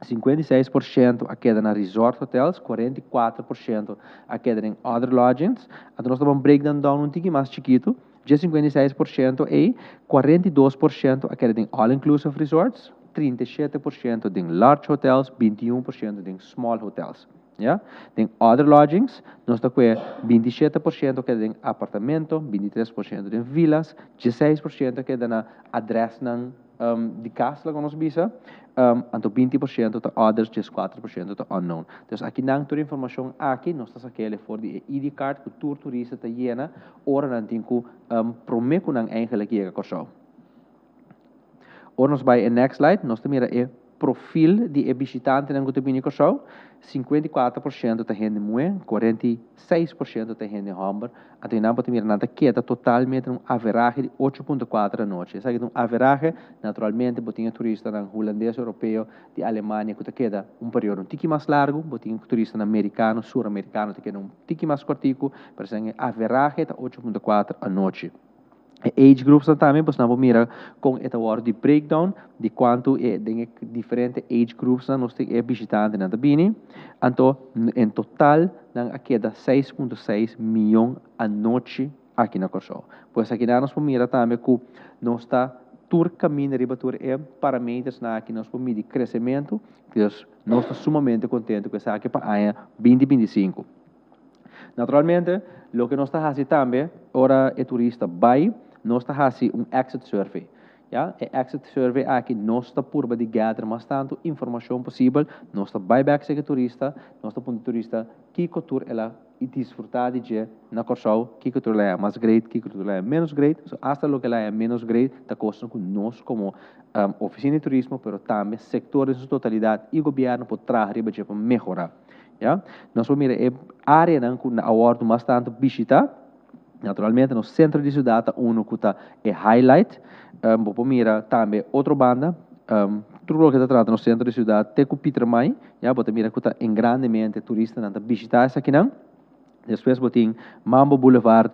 56% a queda na resort hotels, 44% a queda em other lodgings. Então nós estamos breakdown um pouquinho mais chiquito, de 56% e 42% a queda em all-inclusive resorts, 37% em large hotels, 21% em small hotels. Ja? Em other lodgings, nós estamos com 27% queda em apartamento, 23% em villas, 16% queda na address de casa, como nós visa, então 20% de others, 4% de unknown. Então aqui não toda informação aqui, nós estamos aqui fora de ID card, que o turista está llena, ora não tem que prometer não eigenlijk chega com show. Ora nós vai next slide, nós temos o perfil de visitante não que tem com show, 54% da gente mulher, 46% da gente homem, até não pode mirar nada queda totalmente um average de 8.4 a noite. Essa é um average, naturalmente, botinha turista na holandês, europeu, de Alemanha, que queda um período um tique mais largo, botinha turista americano, sul-americano, que queda um tique mais curtico, mas é average de 8.4 a noite. Age groups também, pois nós mira com esta hora de breakdown de quanto é de diferentes age groups nós temos visitantes na Tabini. Então, em total, nós queda 6.6 milhões a noite aqui na Corsol. Pois aqui nós mira também que nós está tur caminho riba tur é parâmetros na aqui nós medir crescimento, que nós estamos sumamente contentes com essa aqui para a 2025. Naturalmente, o que nós está fazendo também, ora é turista vai nós está fazendo exit survey. Ja? Exit survey aqui nós está por de gather mais tanto informação possível, nós está buyback se turista, nós está pondo turista que cultura ela e desfrutar de na Corsol, que cultura é mais great, que cultura é menos great, so, hasta lo que ela é menos great, está costa com nós como oficina de turismo, pero também sectores em sua totalidade e governo por trazer para melhorar. Ja? Nós vamos mirar a área na award bastante visita. Naturalmente, no centro de cidade, que está highlight. Vamos mirar também outra banda. Tudo que está trata no centro de cidade, tem que Peter Mai. Já, vamos mirar que está em grandemente turista na visitar essa aqui não. Depois, vamos Mambo Boulevard,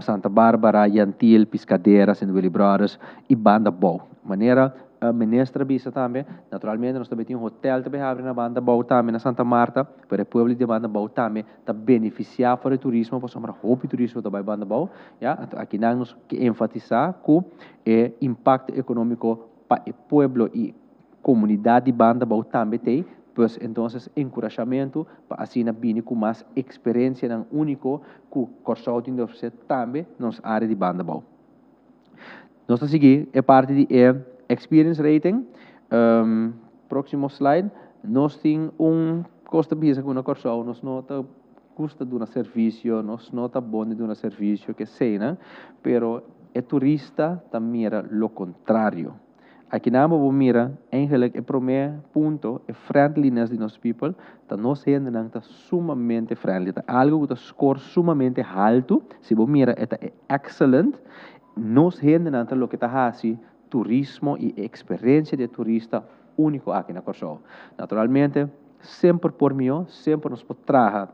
Santa Bárbara, Yantil, Piscadeiras, Willy Brothers e Banda Bow. Maneira Menestra Bisa também, naturalmente nós também temos hotel também abre na Banda Bow também na Santa Marta, para o povo de Banda Bow também está beneficiar para o turismo, para somar hobby turismo também Banda Bow, já aqui nós que enfatizar com o impacto econômico para o povo e comunidade de Banda Bow também tem, pois então encorajamento para assim vir com mais experiência não único que o Corsol tem de oferecer também nas áreas de Banda Bow. Nós a seguir é parte de experience rating. Próximo slide. Nós temos custo bisa com a Corsol, nós nota custo de um serviço, nós nota bom de um serviço que sei, né? Pero o turista também mira lo contrário. Aqui na mira, eigenlijk o primeiro ponto é friendliness de nós people, tá nós gente não tá sumamente friendly, tá algo que tá score sumamente alto, se você mira é excellent, nós gente não tá lo que tá fazendo turismo e experiência de turista único aqui na Corsol. Naturalmente, sempre por mim, sempre nos traga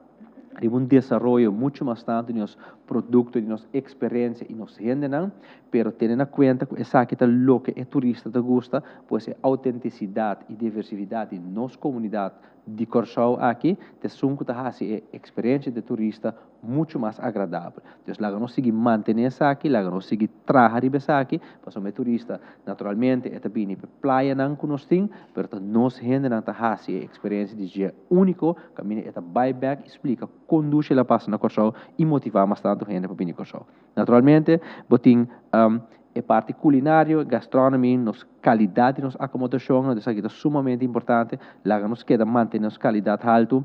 um desenvolvimento muito mais tanto nos producto de nossa experiência e nossa gente não, pero tendo em conta que essa que lo que é turista te gusta, pois é autenticidade e diversidade de nossa comunidade de Corsau aqui, te sunco ta hasi é experiência de turista muito mais agradável. Então, lá nós seguir manter essa aqui, lá nós seguir trabalhar essa aqui, para o turista naturalmente é também para praia não que nós tem, pero nós gente não ta hasi é experiência de dia único, caminho é buyback, explica, conduz ela passa na Corsau e motivar mais tanto gente para vir Corsau. Naturalmente, botin é parte culinária, gastronomia, nossa qualidade, nossa acomodação, isso aqui é sumamente importante. Lá nos queda manter nossa qualidade alta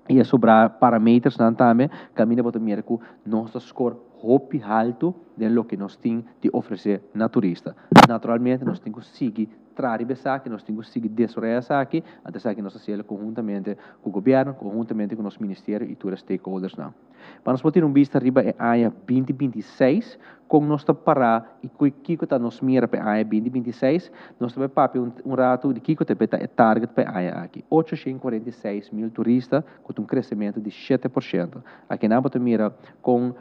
e sobrar parâmetros também, caminha para ter que nosso score hopi alto de lo que nós temos de oferecer na turista. Naturalmente, nós temos que seguir trabalhar nós temos que seguir desenvolver aqui, até que nós fazemos conjuntamente com o governo, conjuntamente com o nosso ministério e todos os stakeholders. Para nós poder vista arriba é a AIA 2026, com nós parar e que está nos mira para a AIA 2026, nós também papi rato de que é target para a AIA aqui. 846 mil turistas, com crescimento de 7%. Aqui na bota mira com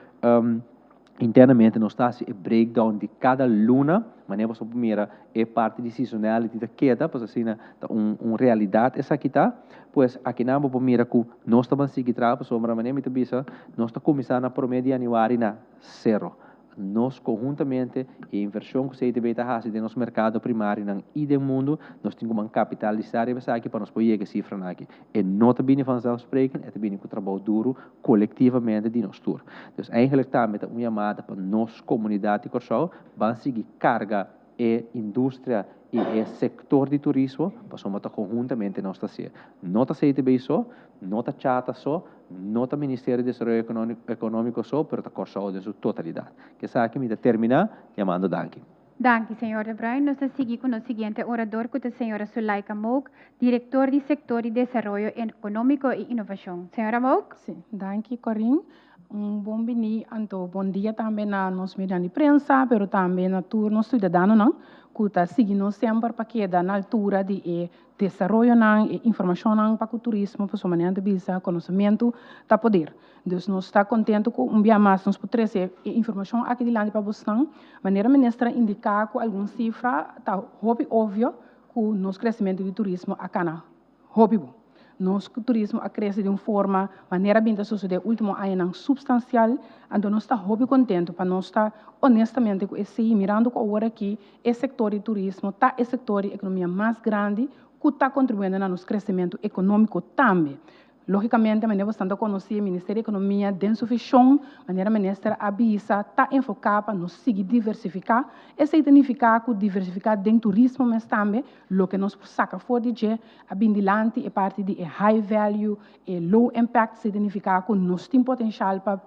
internamente nós está a breakdown de cada luna, mas nós primeira é parte de seasonality da queda, pois assim uma realidade essa aqui tá, pois aqui na primeira que nós estamos seguir trabalhando, sobre maneira muito bisa, nós está começando a prometer januário na zero. Nós conjuntamente a inversão que se deve fazer no nosso mercado primário e do mundo, nós temos que capitalizar isso aqui para nós poder chegar a cifra aqui. E não também vanzelfsprekend, é também com trabalho duro coletivamente de nós tour. Então, eigenlijk também uma chamada para nossa comunidade de Corsau, vamos seguir carga e indústria e o setor de turismo, para somos conjuntamente nós fazer. Não está CTB só, não está chata só, não está Ministério de Desenvolvimento Econômico só, mas está Corsau em sua totalidade. Que essa aqui me termina chamando Danke. Danke, senhor De Bruin. Nós seguimos com o seguinte orador, que é a senhora Sulaika Mouk, diretor do setor de desenvolvimento econômico e inovação. Senhora Mouk? Sim, danke, Corinne. Bom bom dia também na nossa mídia de prensa, mas também na turno cidadano, não? Que está seguindo sempre para que na altura de desenvolvimento e informação para o turismo, para a maneira de visa, conhecimento, está poder. Então, nós está contente com dia mais, nós podemos trazer informação aqui de lá para vocês, maneira ministra indicar com alguma cifra, está óbvio que o nosso crescimento de turismo aqui na óbvio. Nosso turismo cresce de uma forma, maneira bem da sociedade, último ano substancial, então nós estamos muito contentes, para nós estar honestamente com esse, mirando com agora aqui, esse setor de turismo, está esse setor de economia mais grande, que está contribuindo no nosso crescimento econômico também. Logicamente, a maneira bastante conhecida, o Ministério da Economia, dentro do chão, a maneira ministra Abisa está enfocada para nos seguir diversificar. Esse significa que diversificar dentro do turismo, mas também, o que nós saca fora de dia, a bindilante é parte de high value, e low impact, significa que nós temos potencial para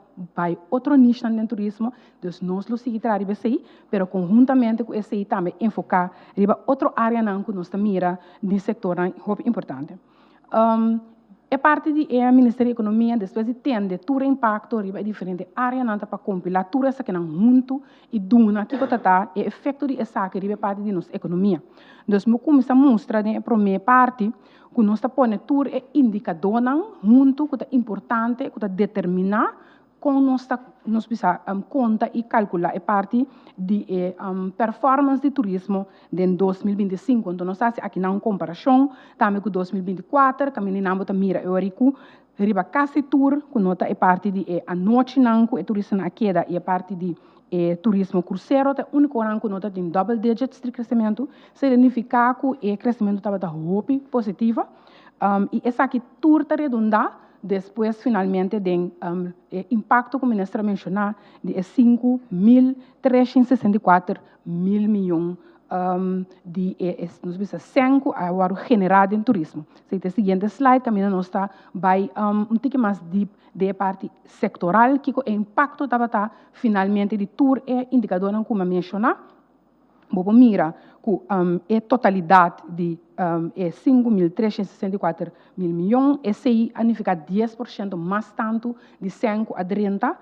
outro nicho dentro do turismo, então nós lo seguimos trabalhando assim, mas conjuntamente com esse também enfocar em outra área que nós mira de setor importante. É parte do Ministério da Economia, depois de ter todo o impacto em diferentes áreas para compilar tudo isso que não junto e duna que está é efeito de essa que é parte da nossa economia. Então, nós começamos a mostrar a primeira parte que nós está pondo tudo é indicador junto que é importante que determinar com nossa conta e calcular a parte de performance de turismo em 2025. Então, nós estamos aqui na comparação também com 2024, caminhamos para mira eurico, riba quase tour, que nota é parte de a noite não, que é turismo na queda e a parte de turismo cruzeiro, é o único ano que nota tem double digits de crescimento, significa que o crescimento estava positivo, e essa aqui tour está redondar. Depois, finalmente, tem impacto, como a ministra mencionou, de 5.364 mil milhões de 5 agora generado em turismo. Se o seguinte slide, também nós está vai pouco mais deep de parte sectoral, que o impacto estava finalmente de tour é indicador, como mencionar. Vamos mirar que a totalidade de 5.364 mil milhões, esse aí significa 10% mais tanto de 5 a 30,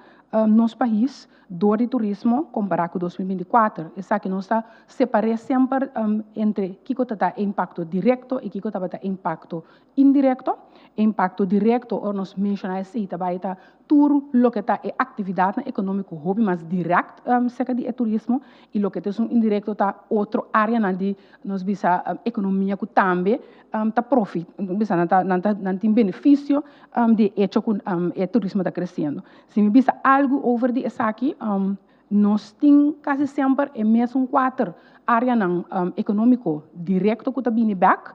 nosso país do turismo comparado com 2024. Essa que nós está separando sempre entre que está impacto direto e que está impacto indireto. Impacto direto, ou nós mencionamos aí, está tudo o que está atividade econômica, hobby, mas direto, seca de turismo, e o que é indireto está outra área onde nós bisa economia que também está profit, bisa não tem benefício de hecho que o turismo está crescendo. Se me bisa algo over de essa aqui, nós temos quase sempre é mesmo 4 áreas econômico direto que está vindo back,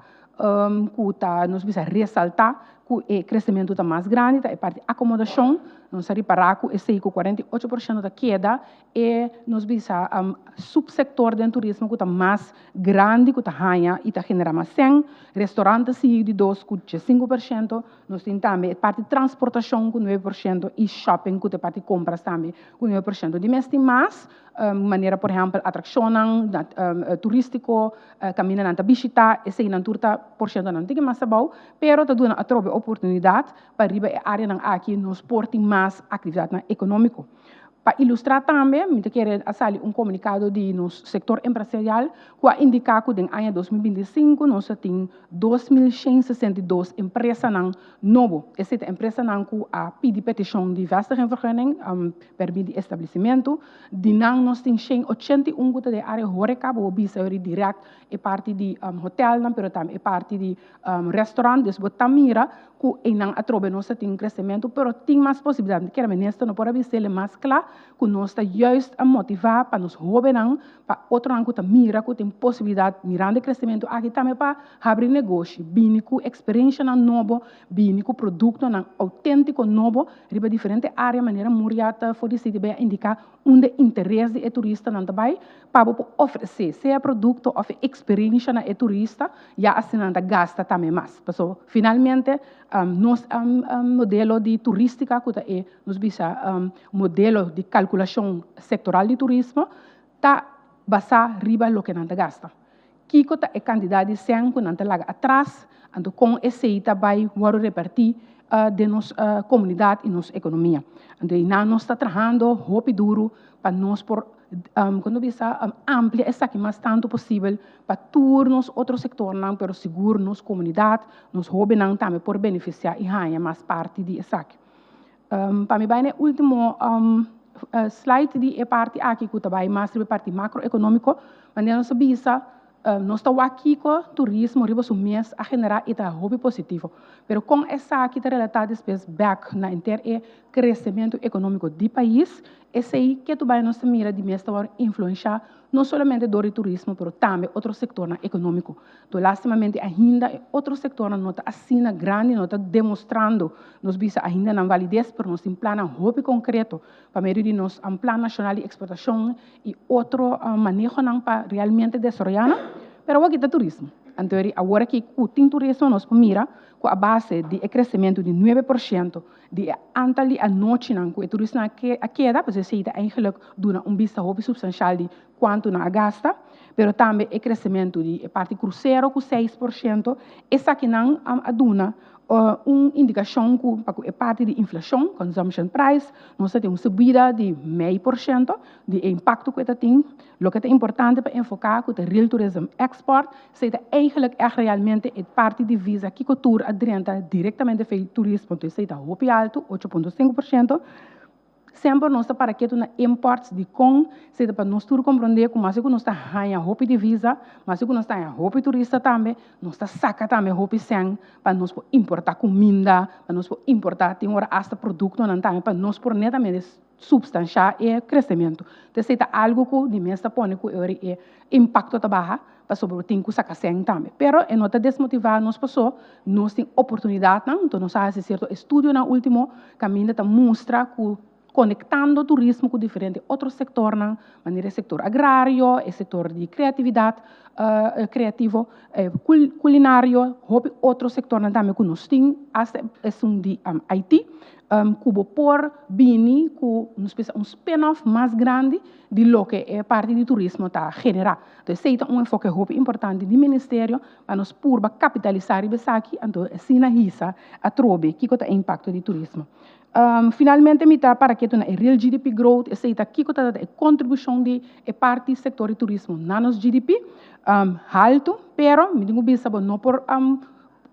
que tá, nós precisamos ressaltar que o crescimento está mais grande, a parte de acomodação, nós reparar que esse 48% da queda e nós precisamos subsector do turismo que está mais grande, que está ganha e está generando mais 100, restaurantes de 2 com 5%, nós temos também a parte de transportação com 9% e shopping que é parte de compras também com 9%. De mês tem mais, maneira, por exemplo, atração turístico, caminho na visitar, esse não turta porcento não tem mais bom, pero está dando a troca oportunidade para riba a área aqui nos portem mais atividade econômica. Para ilustrar também, eu quero fazer comunicado do setor empresarial, que indica que no ano 2025 nós temos 2.162 empresas novas. Essa empresa que pede petição de vestigenvergunning para o estabelecimento. De nós temos 81 de área horeca, que bisa direto é parte de hotel, mas também é parte de restaurante, desde Tamira, que não atrobe nós temos crescimento, mas tem mais possibilidade. Quero nesta não pode ser mais claro que nós está justo a motivar para nos jovens, para outro ano que mira, que tem possibilidade de mirar de crescimento, aqui também para abrir negócio, bem com experiência novo, bem com produto autêntico novo, riba diferente área, maneira muriata, for de bem indicar onde interesse de turista não também, para oferecer, seja produto ou experiência na turista, já assim não gasta também mais. Então, finalmente, nosso modelo de turística, que é nos bisa modelo de calculação sectoral de turismo, está baseado riba lo que não gasta. Kiko é candidato de 100 que não está lá atrás, então com esse também vamos repartir de nossa comunidade e nossa economia. Então, nós estamos trabalhando rápido duro para nós por quando bisa amplia essa que mais tanto possível para todos outros setores não, pero seguro nos comunidade, nos jovens não também por beneficiar e ganhar mais parte de essa aqui. Para mim bem último slide de parte aqui que também mais de parte macroeconômico, mas nós bisa nós estamos aqui com o turismo, riba um mês a generar e hobby positivo. Pero com essa aqui está relatada depois back na inter crescimento econômico do país, esse aí que tu vai nossa mira de mês vai influenciar não somente do turismo, mas também outro setor econômico. Então, lastimamente, ainda outro setor não está assim grande, não está demonstrando, nos bisa ainda não validez, mas nós temos plano hobby concreto para meio de nós plano nacional de exportação e outro manejo para realmente desenvolver. Pero aqui está turismo. Então, agora que tem turismo, nós mira com a base de crescimento de 9%, de aantal de noite que o turismo queda, pois esse é eigenlijk duna vista hobby substancial de quanto na gasta, pero também é crescimento de parte cruzeiro com 6%, essa que não duna indicação que é parte de inflação, consumption price, nós temos uma subida de 0,5% de impacto que tem. O que é importante para enfocar que o real tourism export seja eigenlijk realmente é parte de visa que cultura adrenta diretamente para o turismo, então seja muito alto, 8,5%. Sempre nós estamos para que na imports de com, seja para nós tudo compreender como assim que nós está ganha roupa de visa, mas assim que nós está ganha roupa turista também, nós está saca também roupa sem para nós importar comida, para nós importar tem hora hasta produto não também para nós por netamente substanciar e crescimento. Então seja algo que de mês está põe que é impacto tá barra para sobre o tempo saca sem também. Pero é nota desmotivar nós pessoas, nós tem oportunidade não, então nós faz certo estudo na último caminho tá mostra que conectando o turismo com diferentes outros setores, maneira setor agrário, setor de criatividade, criativo, culinário, outro setor também que nós temos, é um de IT, cubo por bini com spin-off mais grande de lo que é parte do turismo está a generar. Então, esse é enfoque importante do Ministério para nós purba capitalizar e aqui, então, assim na risa, a trobe, que é o impacto do turismo. Finalmente, me está para que é real GDP growth, esse é aqui que a contribuição de parte do setor do turismo na nosso GDP, alto, pero, me digo, não por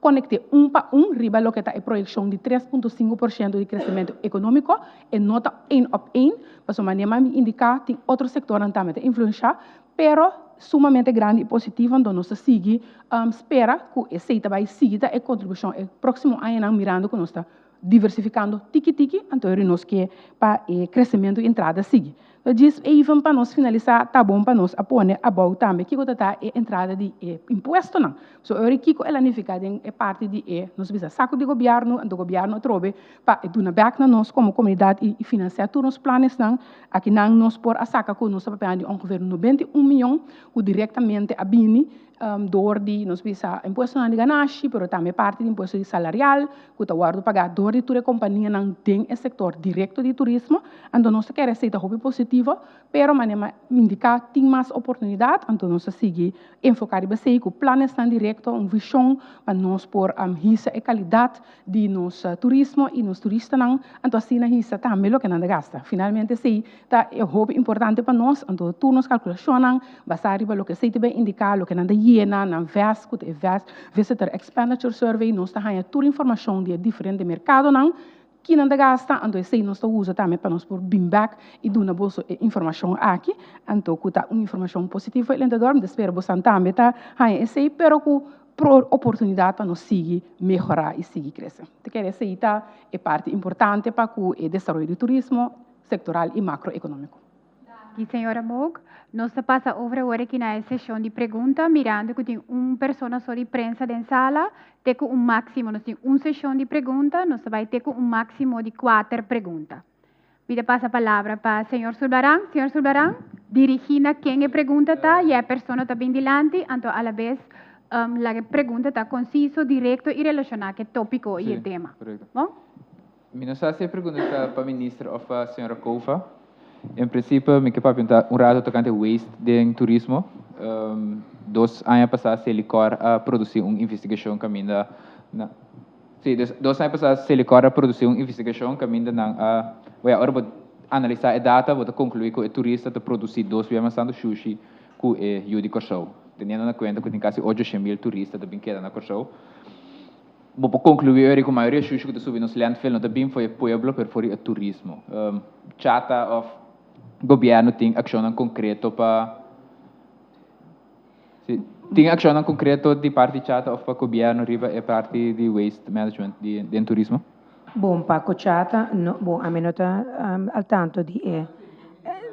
conecte para riba lo que está a projeção de 3,5% de crescimento econômico e nota 1 op 1, para maneira me indicar tem outro setor que também influenciar, pero sumamente grande e positivo, então nós seguimos, espera que esse vai seguir a contribuição no próximo ano mirando que nós está diversificando tiki-tiki, então nós que para o crescimento e entrada seguir. Então, diz, even para nós finalizar, tá bom para nós apoiar a bom também, que está a entrada de imposto não. So, eu que ela unificada é parte de nós precisa saco de governo, do governo trobe para do back na nós como comunidade e financiar todos os planos não, aqui não nós por a saca com nós papel de ongeveer 91 milhão, o diretamente a bini door de nós precisa imposto na ganache, pero também parte de imposto salarial, que está guardo pagar door de toda companhia não tem o setor direto de turismo, então nós quer receita hobby positivo, pero maneira indicar tem mais oportunidade, então nós seguir enfocar e ser com planos não direto, visão para nós por hisa e qualidade de nosso turismo e nos turistas não, então assim na hisa também lo que não gasta. Finalmente sei tá é hobby importante para nós, então tu nos calculação não, basar para lo que sei também indicar lo que não hiena, na VES, que é Visitor Expenditure Survey, nós está ganhando toda informação de diferente mercado não, que não gasta, então sei nós usa também para nós por back e dar na bolsa informação aqui, então que tá uma informação positiva, ele ainda dorme, espero você também tá ganhando esse, pero que oportunidade para nós seguir melhorar e seguir crescer. Te quero esse tá é parte importante para o desenvolvimento do turismo sectoral e macroeconômico. E senhora Mog, nós passa agora aqui na sessão de pergunta, mirando que tem uma pessoa só de prensa dentro da sala, tem um máximo, nós temos uma sessão de pergunta, nós vai ter um máximo de 4 perguntas. Me passa a palavra para o senhor Sulbarán. Senhor Sulbarán, dirigindo quem a pergunta está e a pessoa está bem delante, então, a la vez, a pergunta está conciso, direto e relacionada com o tópico e o tema. Bom? Minha pergunta para a ministra ou para a senhora Couva. Em princípio, me quero perguntar rato tocante waste de turismo. 2 anos passados, Selicor a produzir uma investigação caminho na. Sim, 2 anos passados, Selicor a produzir uma investigação caminho na. Agora analisar a data, vou concluir que o turista a produzir 2 vezes mais sushi que o Yudi Corsou. Tendo na conta que tem quase 800.000 turistas também queda na Corsou. Vou concluir que a maioria dos sushi que subiu nos landfill não também foi o pueblo, pero foi o turismo. Chata of governo tem ação concreta para tem ação concreta de parte chata of governo riba e parte de waste management de turismo. Bom, Paco chata, no, bom, a mim está al tanto di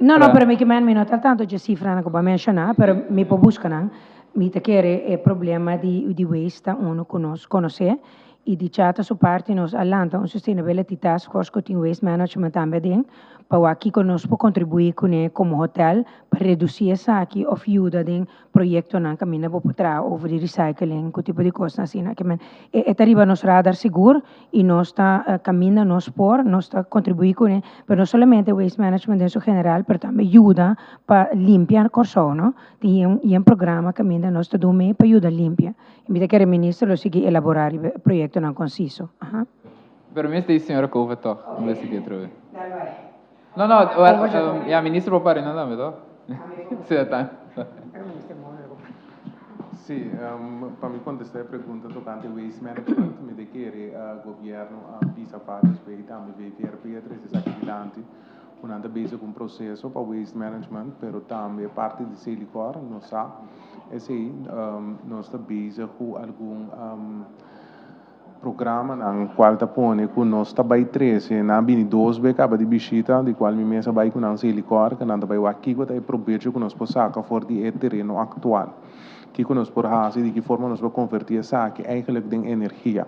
no, per me che mi nota al tanto c'è cifra che va mencionar, per mi può buscare, mi te chiede problema di waste uno conosce e di chata su parte nos allanta un sustainability task force que tem waste management também para aqui conosco contribuir como hotel para reduzir essa aqui of ajuda de projeto na caminho para poder over de recycling que tipo de coisa assim que men arriba nos radar seguro e nós está caminho nos por nós está contribuir com pero não somente waste management em geral pero também ajuda para limpar corso no tem um programa caminho nós está dando para ajuda limpar e me quer ministro lo sigue elaborar o projeto não conciso Pero me dice senhora Couva to, não sei que trouxe. No, a ministra propare não dá, verdade? Sim, tá. Sim, para me contestar a pergunta tocante waste management, me de que o governo pisa participar também ver essa atividade, onde base com processo para waste management, pero também parte de Selicor, nós sabe, esse nós está base com algum programa na qual tá pone que nós está vai 13 na bini 2 be acaba de visita de qual me mesa vai com não Selicor que não tá vai aqui que tá probejo que nós possa for de terreno atual que nós por hazer de que forma nós vamos convertir essa que eigenlijk em energia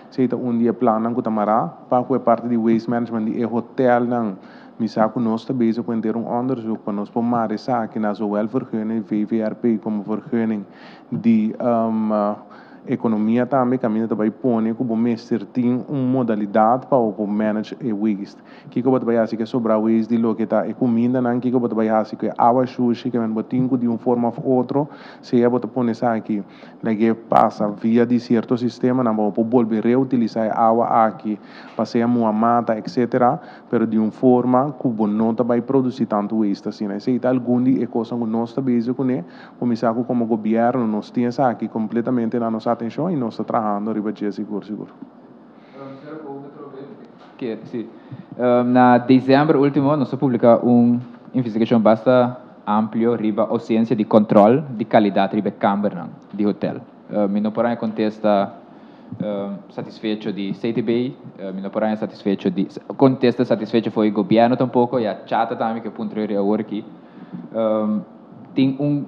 se tá dia plano que tamara para que parte de waste management de hotel não me saco nós está bezig com ter onderzoek para nós pomar essa que na zowel vergunning VVRP como vergunning die economia também caminha também põe que o mestre tem uma modalidade para o manage e waste que o vai assim que sobra waste de lo que tá e comida não que o vai assim que água sushi que man botinho de uma forma ou outra se é botar põe aqui que passa via de certo sistema não vou volver reutilizar água aqui para ser uma mata etc pero de uma forma que o não vai produzir tanto waste assim né se tá algum de coisa que nós também com né começar como governo nós temos aqui completamente na nossa atenção e nós estamos trabalhando riba de seguro. Que, sim. Na dezembro último, nós publicamos uma investigação bastante ampla riba ausência de controle de qualidade riba câmara de hotel. Mi não porém contesta satisfeito de CTB, mi não porém satisfeito de contesta satisfeito foi o governo tampouco e a chata também que ponto agora aqui.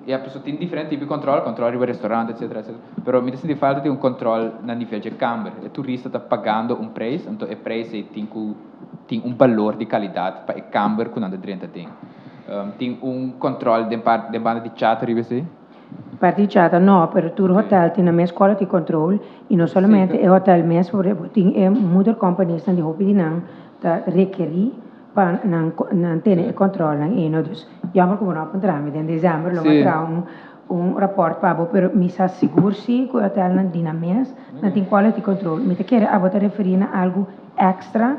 E a pessoa tem diferente tipo de controle riba restaurante, etc. Pero me sente falta de controle na nível de câmara. O turista está pagando preço, então o preço tem valor de qualidade para a câmara que não dentro tem. Tem controle de banda de chat riba assim? Parte de chata não, pero tour hotel tem a mesma escola de controle e não somente é hotel mesmo, tem muitas companhias que estão de não requerir para não ter controle e não dus. Jammer que não encontramos em dezembro, não encontramos rapport para pero me sa seguro sim que o hotel não tem mês, não tem quality control. Me te quer a botar referir a algo extra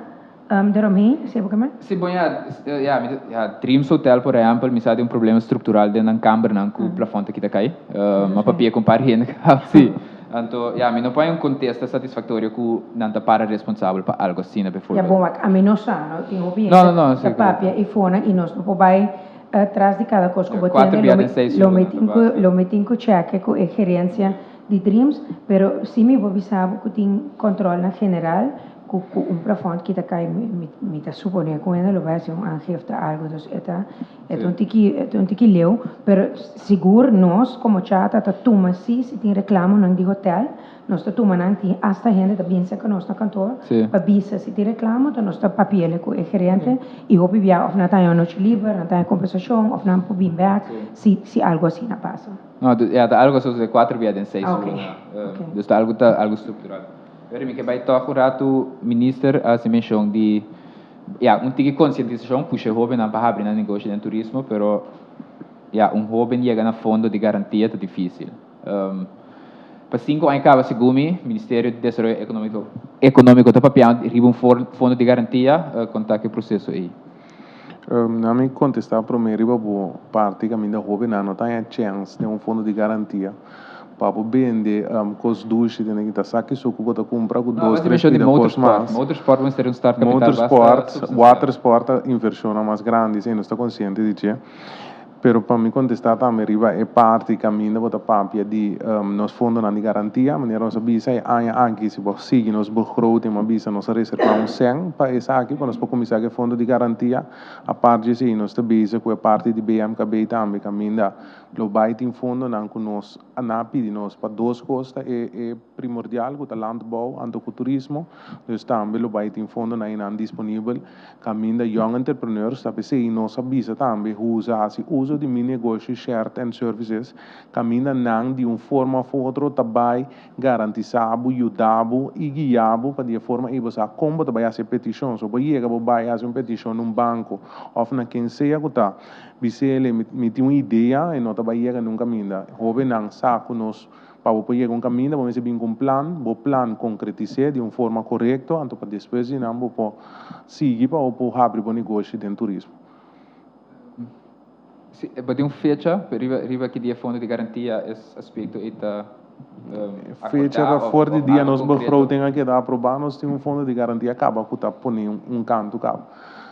daaromheen, sei porque mais? Sim, bom, Dreams Hotel, por exemplo, me sabe problema estrutural dentro da câmara, não com o plafond que está cai, mas papel comparando, sim. Então, me não põe contexto satisfatório que não está para responsável para algo assim, na performance. Bom, a mim não sabe, tem opinião. Não, sim. Papel e fone e nós não podemos atrás de cada coisa que lo metem com cheque com a gerência de Dreams, pero se me vou sabe que tem controle na general com plafond que está cai me está supondo que ainda lo vai ser angifte algo dos então tem que leu, pero seguro nós como chata tá toma se tem reclamo não de hotel nós tá toma não tem hasta gente tá pensa que nós na cantor para bisa se tem reclamo então nós tá papel com a gerente e hope via of não tem noite livre não tem compensação of não pode back se algo assim não passa não algo assim de 4 via de 6 então algo estrutural. Vermi que vai tocar o rato minister a se menção de tige conscientização puxa jovem não para abrir negócio de turismo, pero jovem chega na fundo de garantia é difícil. Para 5 anos acaba segumi Ministério de Desenvolvimento Econômico tá papiando riba fundo de garantia contar que processo aí. Na me contestar primeiro boa parte que ainda jovem não tem a chance de fundo de garantia. Para vender cos duche tem que estar saque só que bota comprar com 2 3 de motorsport vai ser start capital motorsport inversão mais grande se não está consciente de que pero para me contestar também riba é parte caminho bota papia de nós fundo na garantia maneira nós bisa aqui se você seguir nós begroting uma bisa nós reservar 100 para essa aqui para nós começar que fundo de garantia a parte se nós está bisa com a parte de BMKB também caminho lo vai tem fundo não com nós na pedir nós para 2 coisas é primordial com o landbouw anto com turismo nós também lo vai tem fundo não disponível caminho young entrepreneurs sabe se nós bisa também usa de meu negócio shared and services caminha não de uma forma ou outra também garantizado, ajudado e guiado para de forma e você como também fazer petição só para ir vai fazer uma petição num banco ou na quem seja que tá você me tem uma ideia e não também ir num caminho jovem não sabe nós para o ir um caminho vamos ter um plano concretizar de uma forma correta então para depois não vou seguir para o abrir o negócio de turismo. Tem fecha, riba que dia fundo de garantia esse aspecto está fecha fora de dia nós begroting aqui da aprovar nós temos fundo de garantia acaba que tá pondo canto cabo.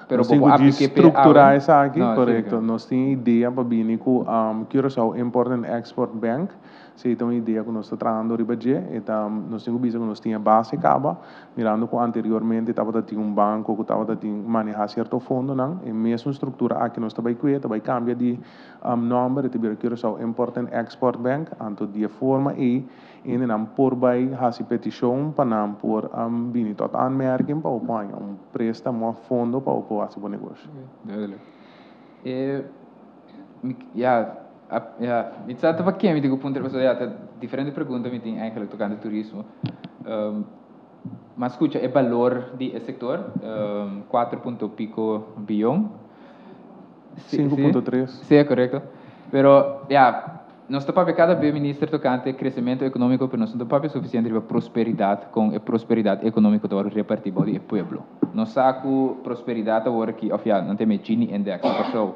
Pero nós temos que estruturar essa aqui, correto. Nós temos ideia para vir com Curaçao Import and Export Bank. Se tem uma ideia que nós estamos trabalhando riba de, então nós temos que nós tínhamos base acaba, mirando com anteriormente estava tinha banco que estava tinha manejar certo fundo não, e mesmo estrutura aqui nós também cambia de número de Curaçao Import and Export Bank, anto de forma e não por vai fazer petição para não por vir tot aanmerking para o préstamo fundo para o fazer o negócio. Niet zat te pakken, met die punten, dus ja, diferente perguntas me tem eigenlijk tocante turismo. Mas escucha, el valor de sector, 4 punto pico billón. 5.3. Sí, correcto. Pero, ya, no está para cada vez ministro tocante crecimiento económico, pero no está para suficiente para prosperidad, con prosperidad económica para repartir para el pueblo. No saco prosperidad ahora que, of ja, não tem Gini index, so,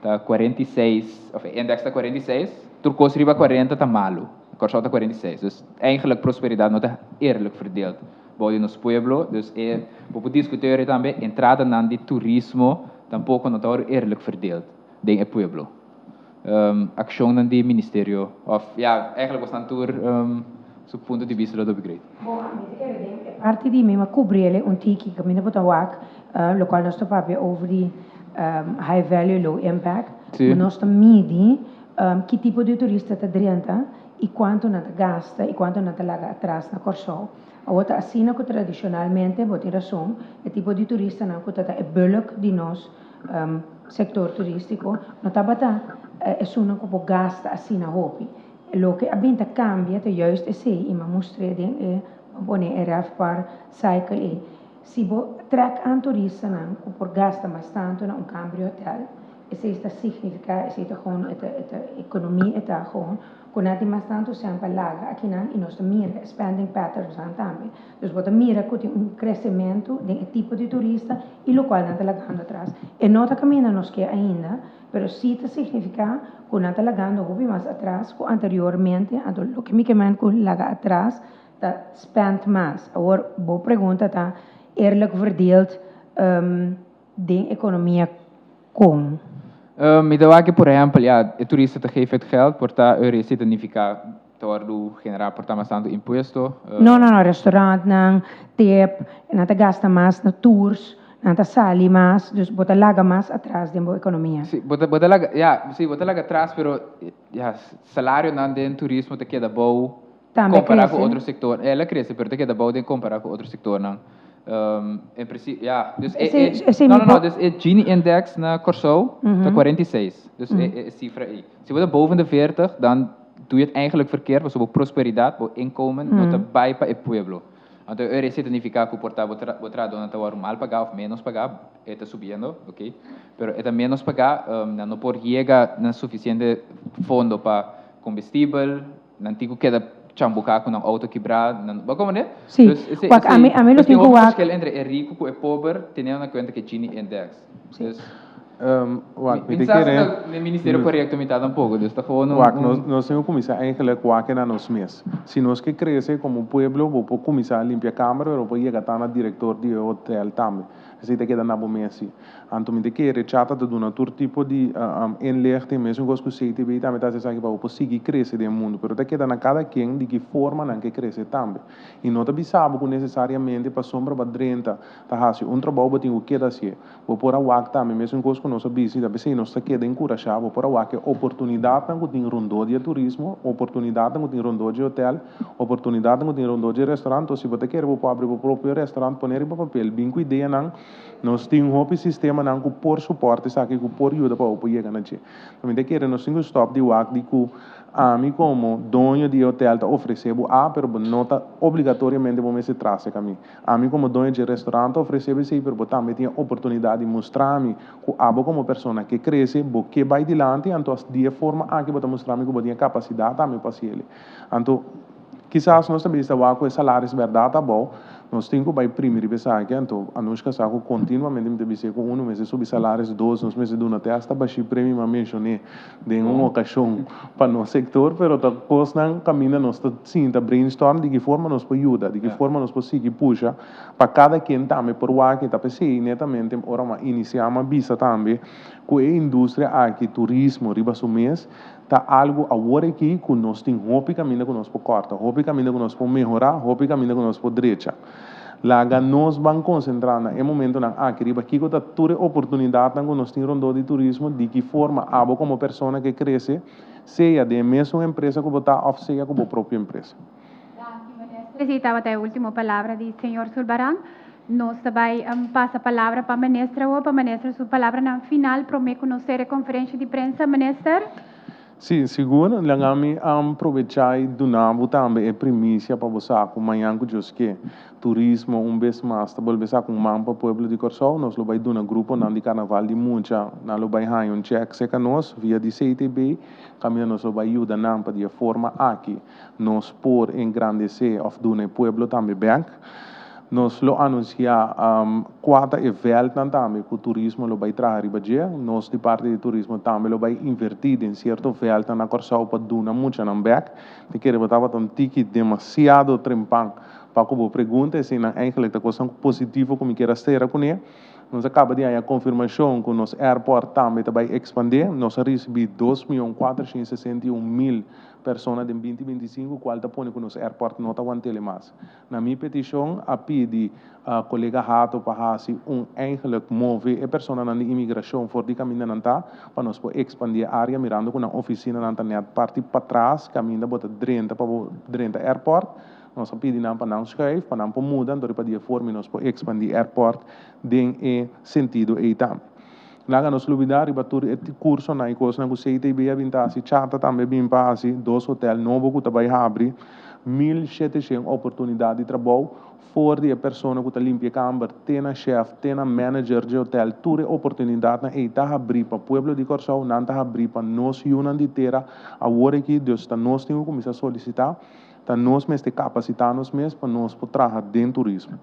tá 46, of index tá 46, Turcos riba 40 tá malo, Corsal tá 46. Dus eigenlijk prosperidade não tá eerlijk verdeeld. Bij nos pueblo, dus vamos discutir também entrada na de turismo, tampouco não está eerlijk verdeeld dentro do pueblo. Ação dan die ministerio, of ja, eigenlijk was dan toer su punto di vista dat begreep. Parte di me, ma coprire un tiki che mi ne può wak, lo qual nostro papio over di high value, low impact, Sì. ma nostro midi, che tipo di turista ta drienta, e quanto nata gasta, e quanto nata laga atrás na corso. A outra assina que tradicionalmente, botin razão, o tipo de turista não que é bulk de nós sector turístico, não tá bata é uma que gasta assina hopi. Lo que a binta cambia, te juist esse, e ma mostre den bone eraf par cycle e. Se bo trek aan turista não, que por gasta mais tanto na cambio hotel, esse está significa, esse está gewoon a economia está gewoon Kunati mas tanto sempre laga aqui não e nós mira spending patterns também. Dus bota mira que tem crescimento de tipo de turista e o qual não está lagando atrás. E não está caminhando nos que ainda, pero sí está significa que não está lagando houve mais atrás que anteriormente, o que me queimando que laga atrás está spend mais. Agora boa pergunta está eerlijk verdeeld de economia como? Me dá que, por exemplo, ja, o turista te geeft het geld, porta receita significa tordo generar porta mais tanto imposto. No, restaurant não, tip, não te gasta mais na tours, não te sali mais, dus bota laga mais atrás da economia. Sí, bota laga, ja, sí, bota laga atrás, pero ja, salário não den turismo te queda bom comparar com outro sector. Ela cresce, pero te queda bom de comparar com outro sector não. Em princípio, ja, dus dus het Gini index na Corso, tá 46. Dus cifra aí. Se você boven de 40, dan doe je het eigenlijk verkeerd, want op prosperidade, op inkomen, não tá bij para o pueblo. Então, a receita significa que o portal botar donde está mal pagar ou menos pagar, está subindo, ok? Pero está menos pagar, não por llega na suficiente fundo para combustível, não tigo queda chambucar com um auto quebrado, não, como né? Sim. A mim lo tenho o que entre rico e pobre, tendo na conta que Gini index. Pensasse no Ministério correto me dá pouco, dus está gewoon nós temos que começar eigenlijk waken na nos mes. Se nós que cresce como pueblo, vou começar a limpar a câmara, ou vou chegar a diretor de hotel também. Assim te queda na bomesi. Anto me que rechata de uma tour tipo de inlichting, mesmo que você te vê também tá se sabe para o seguir crescer do mundo, pero te queda na cada quem de que forma não que cresce também. E não te bisabo que necessariamente para sombra para drenta, tá hasi trabalho tem o que dá se. Vou por a wak também, mesmo que nós visita, bem nós te queda encorajar, vou por a wak oportunidade não tem rondô de turismo, oportunidade não tem rondô de hotel, oportunidade não tem rondô de restaurante, ou se você quer vou abrir o próprio restaurante, poner em papel, bem com ideia não. Nós temos um sistema não que por suporte, sabe que por ajuda para o chegar na gente. Também te quero nós temos stop de work de que a mim como dono de hotel tá oferecendo pero não tá obrigatoriamente vamos se trazer a mim. A mim como dono de restaurante oferecendo sim, pero também tinha oportunidade de mostrar-me que abo como pessoa que cresce, que vai adiante, então de forma a que bota mostrar-me que tinha capacidade também para ele. Então quizás nós também estamos com salários verdade tá bom. Nós temos que primeiro pensar que então a nós casamos continuamente me dizer com mês sobre salários dois nos meses de uma até hasta baixo prêmio mas mencionei de uma ocasião para nosso setor, pero tá coisa caminha nós sim tá brainstorm de que forma nós pode ajudar, de que forma nós pode seguir puxa para cada quem também por lá que tá pensei netamente ora uma iniciar uma visa também com a indústria aqui turismo riba mês tá algo agora aqui que nós temos hope caminho que nós pode cortar, hope caminho que nós pode melhorar, hope caminho que nós pode direita. Laga nós vamos concentrar no momento na aqui que está toda oportunidade que nós temos rondô de turismo de que forma abo como pessoa que cresce seja de mesma empresa que botar ou seja como própria empresa. Necessitava até a última palavra do senhor Sulbaran. Nós também passa a palavra para a ministra sua palavra no final para me conhecer a conferência de prensa, ministra. Sim, segundo, langami aproveitar do nabo também é primícia para você com manhã que just que turismo vez mais, tá bom, você com mampa pueblo de Corsol, nós lo vai do grupo não de carnaval de Muncha, nós lo vai há um check seca nós via de CTB, caminho nós lo vai ajuda não para de forma aqui, nós por engrandecer of do pueblo também bank. Nós lo anuncia quatro eventos também que o turismo lo vai trazer para nós de parte de turismo também lo vai invertir em certo evento na Corsau para duna muito na back te quero botar um ticket demasiado trempang para que você pergunte se na eigenlijk a coisa positiva como quer ser com ele nós acaba de a confirmação que o nosso aeroporto também vai expandir nós recebemos 2.461.000 pessoas em 2025 qual está pondo que o nosso aeroporto não está aguentando mais na minha petição a pedir colega Hato para eigenlijk move a pessoa na imigração for de caminho não tá para nós poder expandir a área mirando com a oficina na internet parte para trás caminho da bota dentro para dentro aeroporto nós pedimos para não escrever para não mudar então para dia forma nós poder expandir aeroporto em sentido aí também lá nós luvidar para tur et curso na coisa na você tem bem vintasi chata também bem passa dois hotel novo que também abre 1.700 oportunidades de trabalho for de pessoa que está limpia câmara tem a chef tem a manager de hotel tudo oportunidade na está abrir para pueblo de Corsau não está abrir para nós Yunan de terra agora que Deus está nós temos que começar a solicitar tá nós mesmos capacitar nós mesmos para nós poder trabalhar dentro do turismo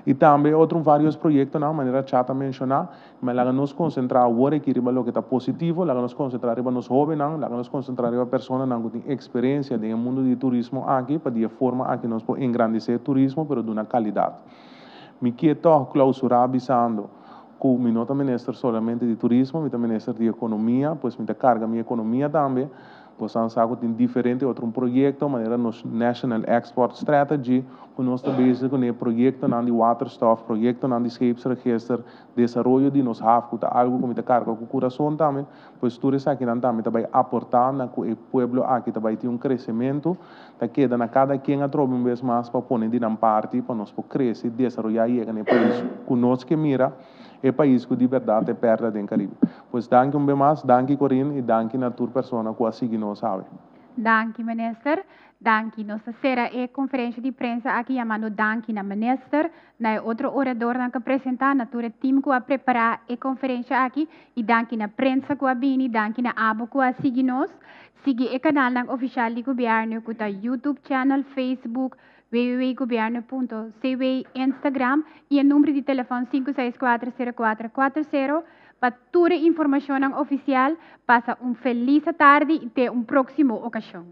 e também outros vários projetos na maneira chata mencionar mas lá nós concentrar agora que riba lo que está positivo lá nós concentrar riba nos jovens lá nós concentrar riba pessoas que têm experiência no mundo do turismo aqui para de forma aqui nós podemos engrandecer o turismo pero de uma qualidade me quero clausurar avisando que eu não estou ministro solamente de turismo eu estou ministro de economia pois me carga minha economia também pois nós tem diferente outro projeto maneira nos National Export Strategy que nós estamos com o projeto na de waterstof projeto na de scheepsregister desenvolvimento de nos havens algo como te carga com o coração também pois tudo isso aqui também vai aportar na que o pueblo aqui vai ter crescimento tá queda na cada quem a troca vez mais para pôr de parte para nós crescer desenvolver e no país que nós que mira é país que de verdade é perto do Caribe. Pois danke bem mais, danke Corinne e danke na tua pessoa que assim nós sabe. Danke, minister. Danke. Nossa será a conferência de imprensa aqui chamando danke na minister. Na outro orador que apresentar, na tua time que a preparar a conferência aqui e danke na prensa que a bini, danke na abo que a seguir nós. Siga o canal ng oficial do governo que está YouTube channel, Facebook, www.governo.cw, Instagram e o número de telefone 5640440 para toda a informação oficial. Passa feliz tarde e até próxima ocasião.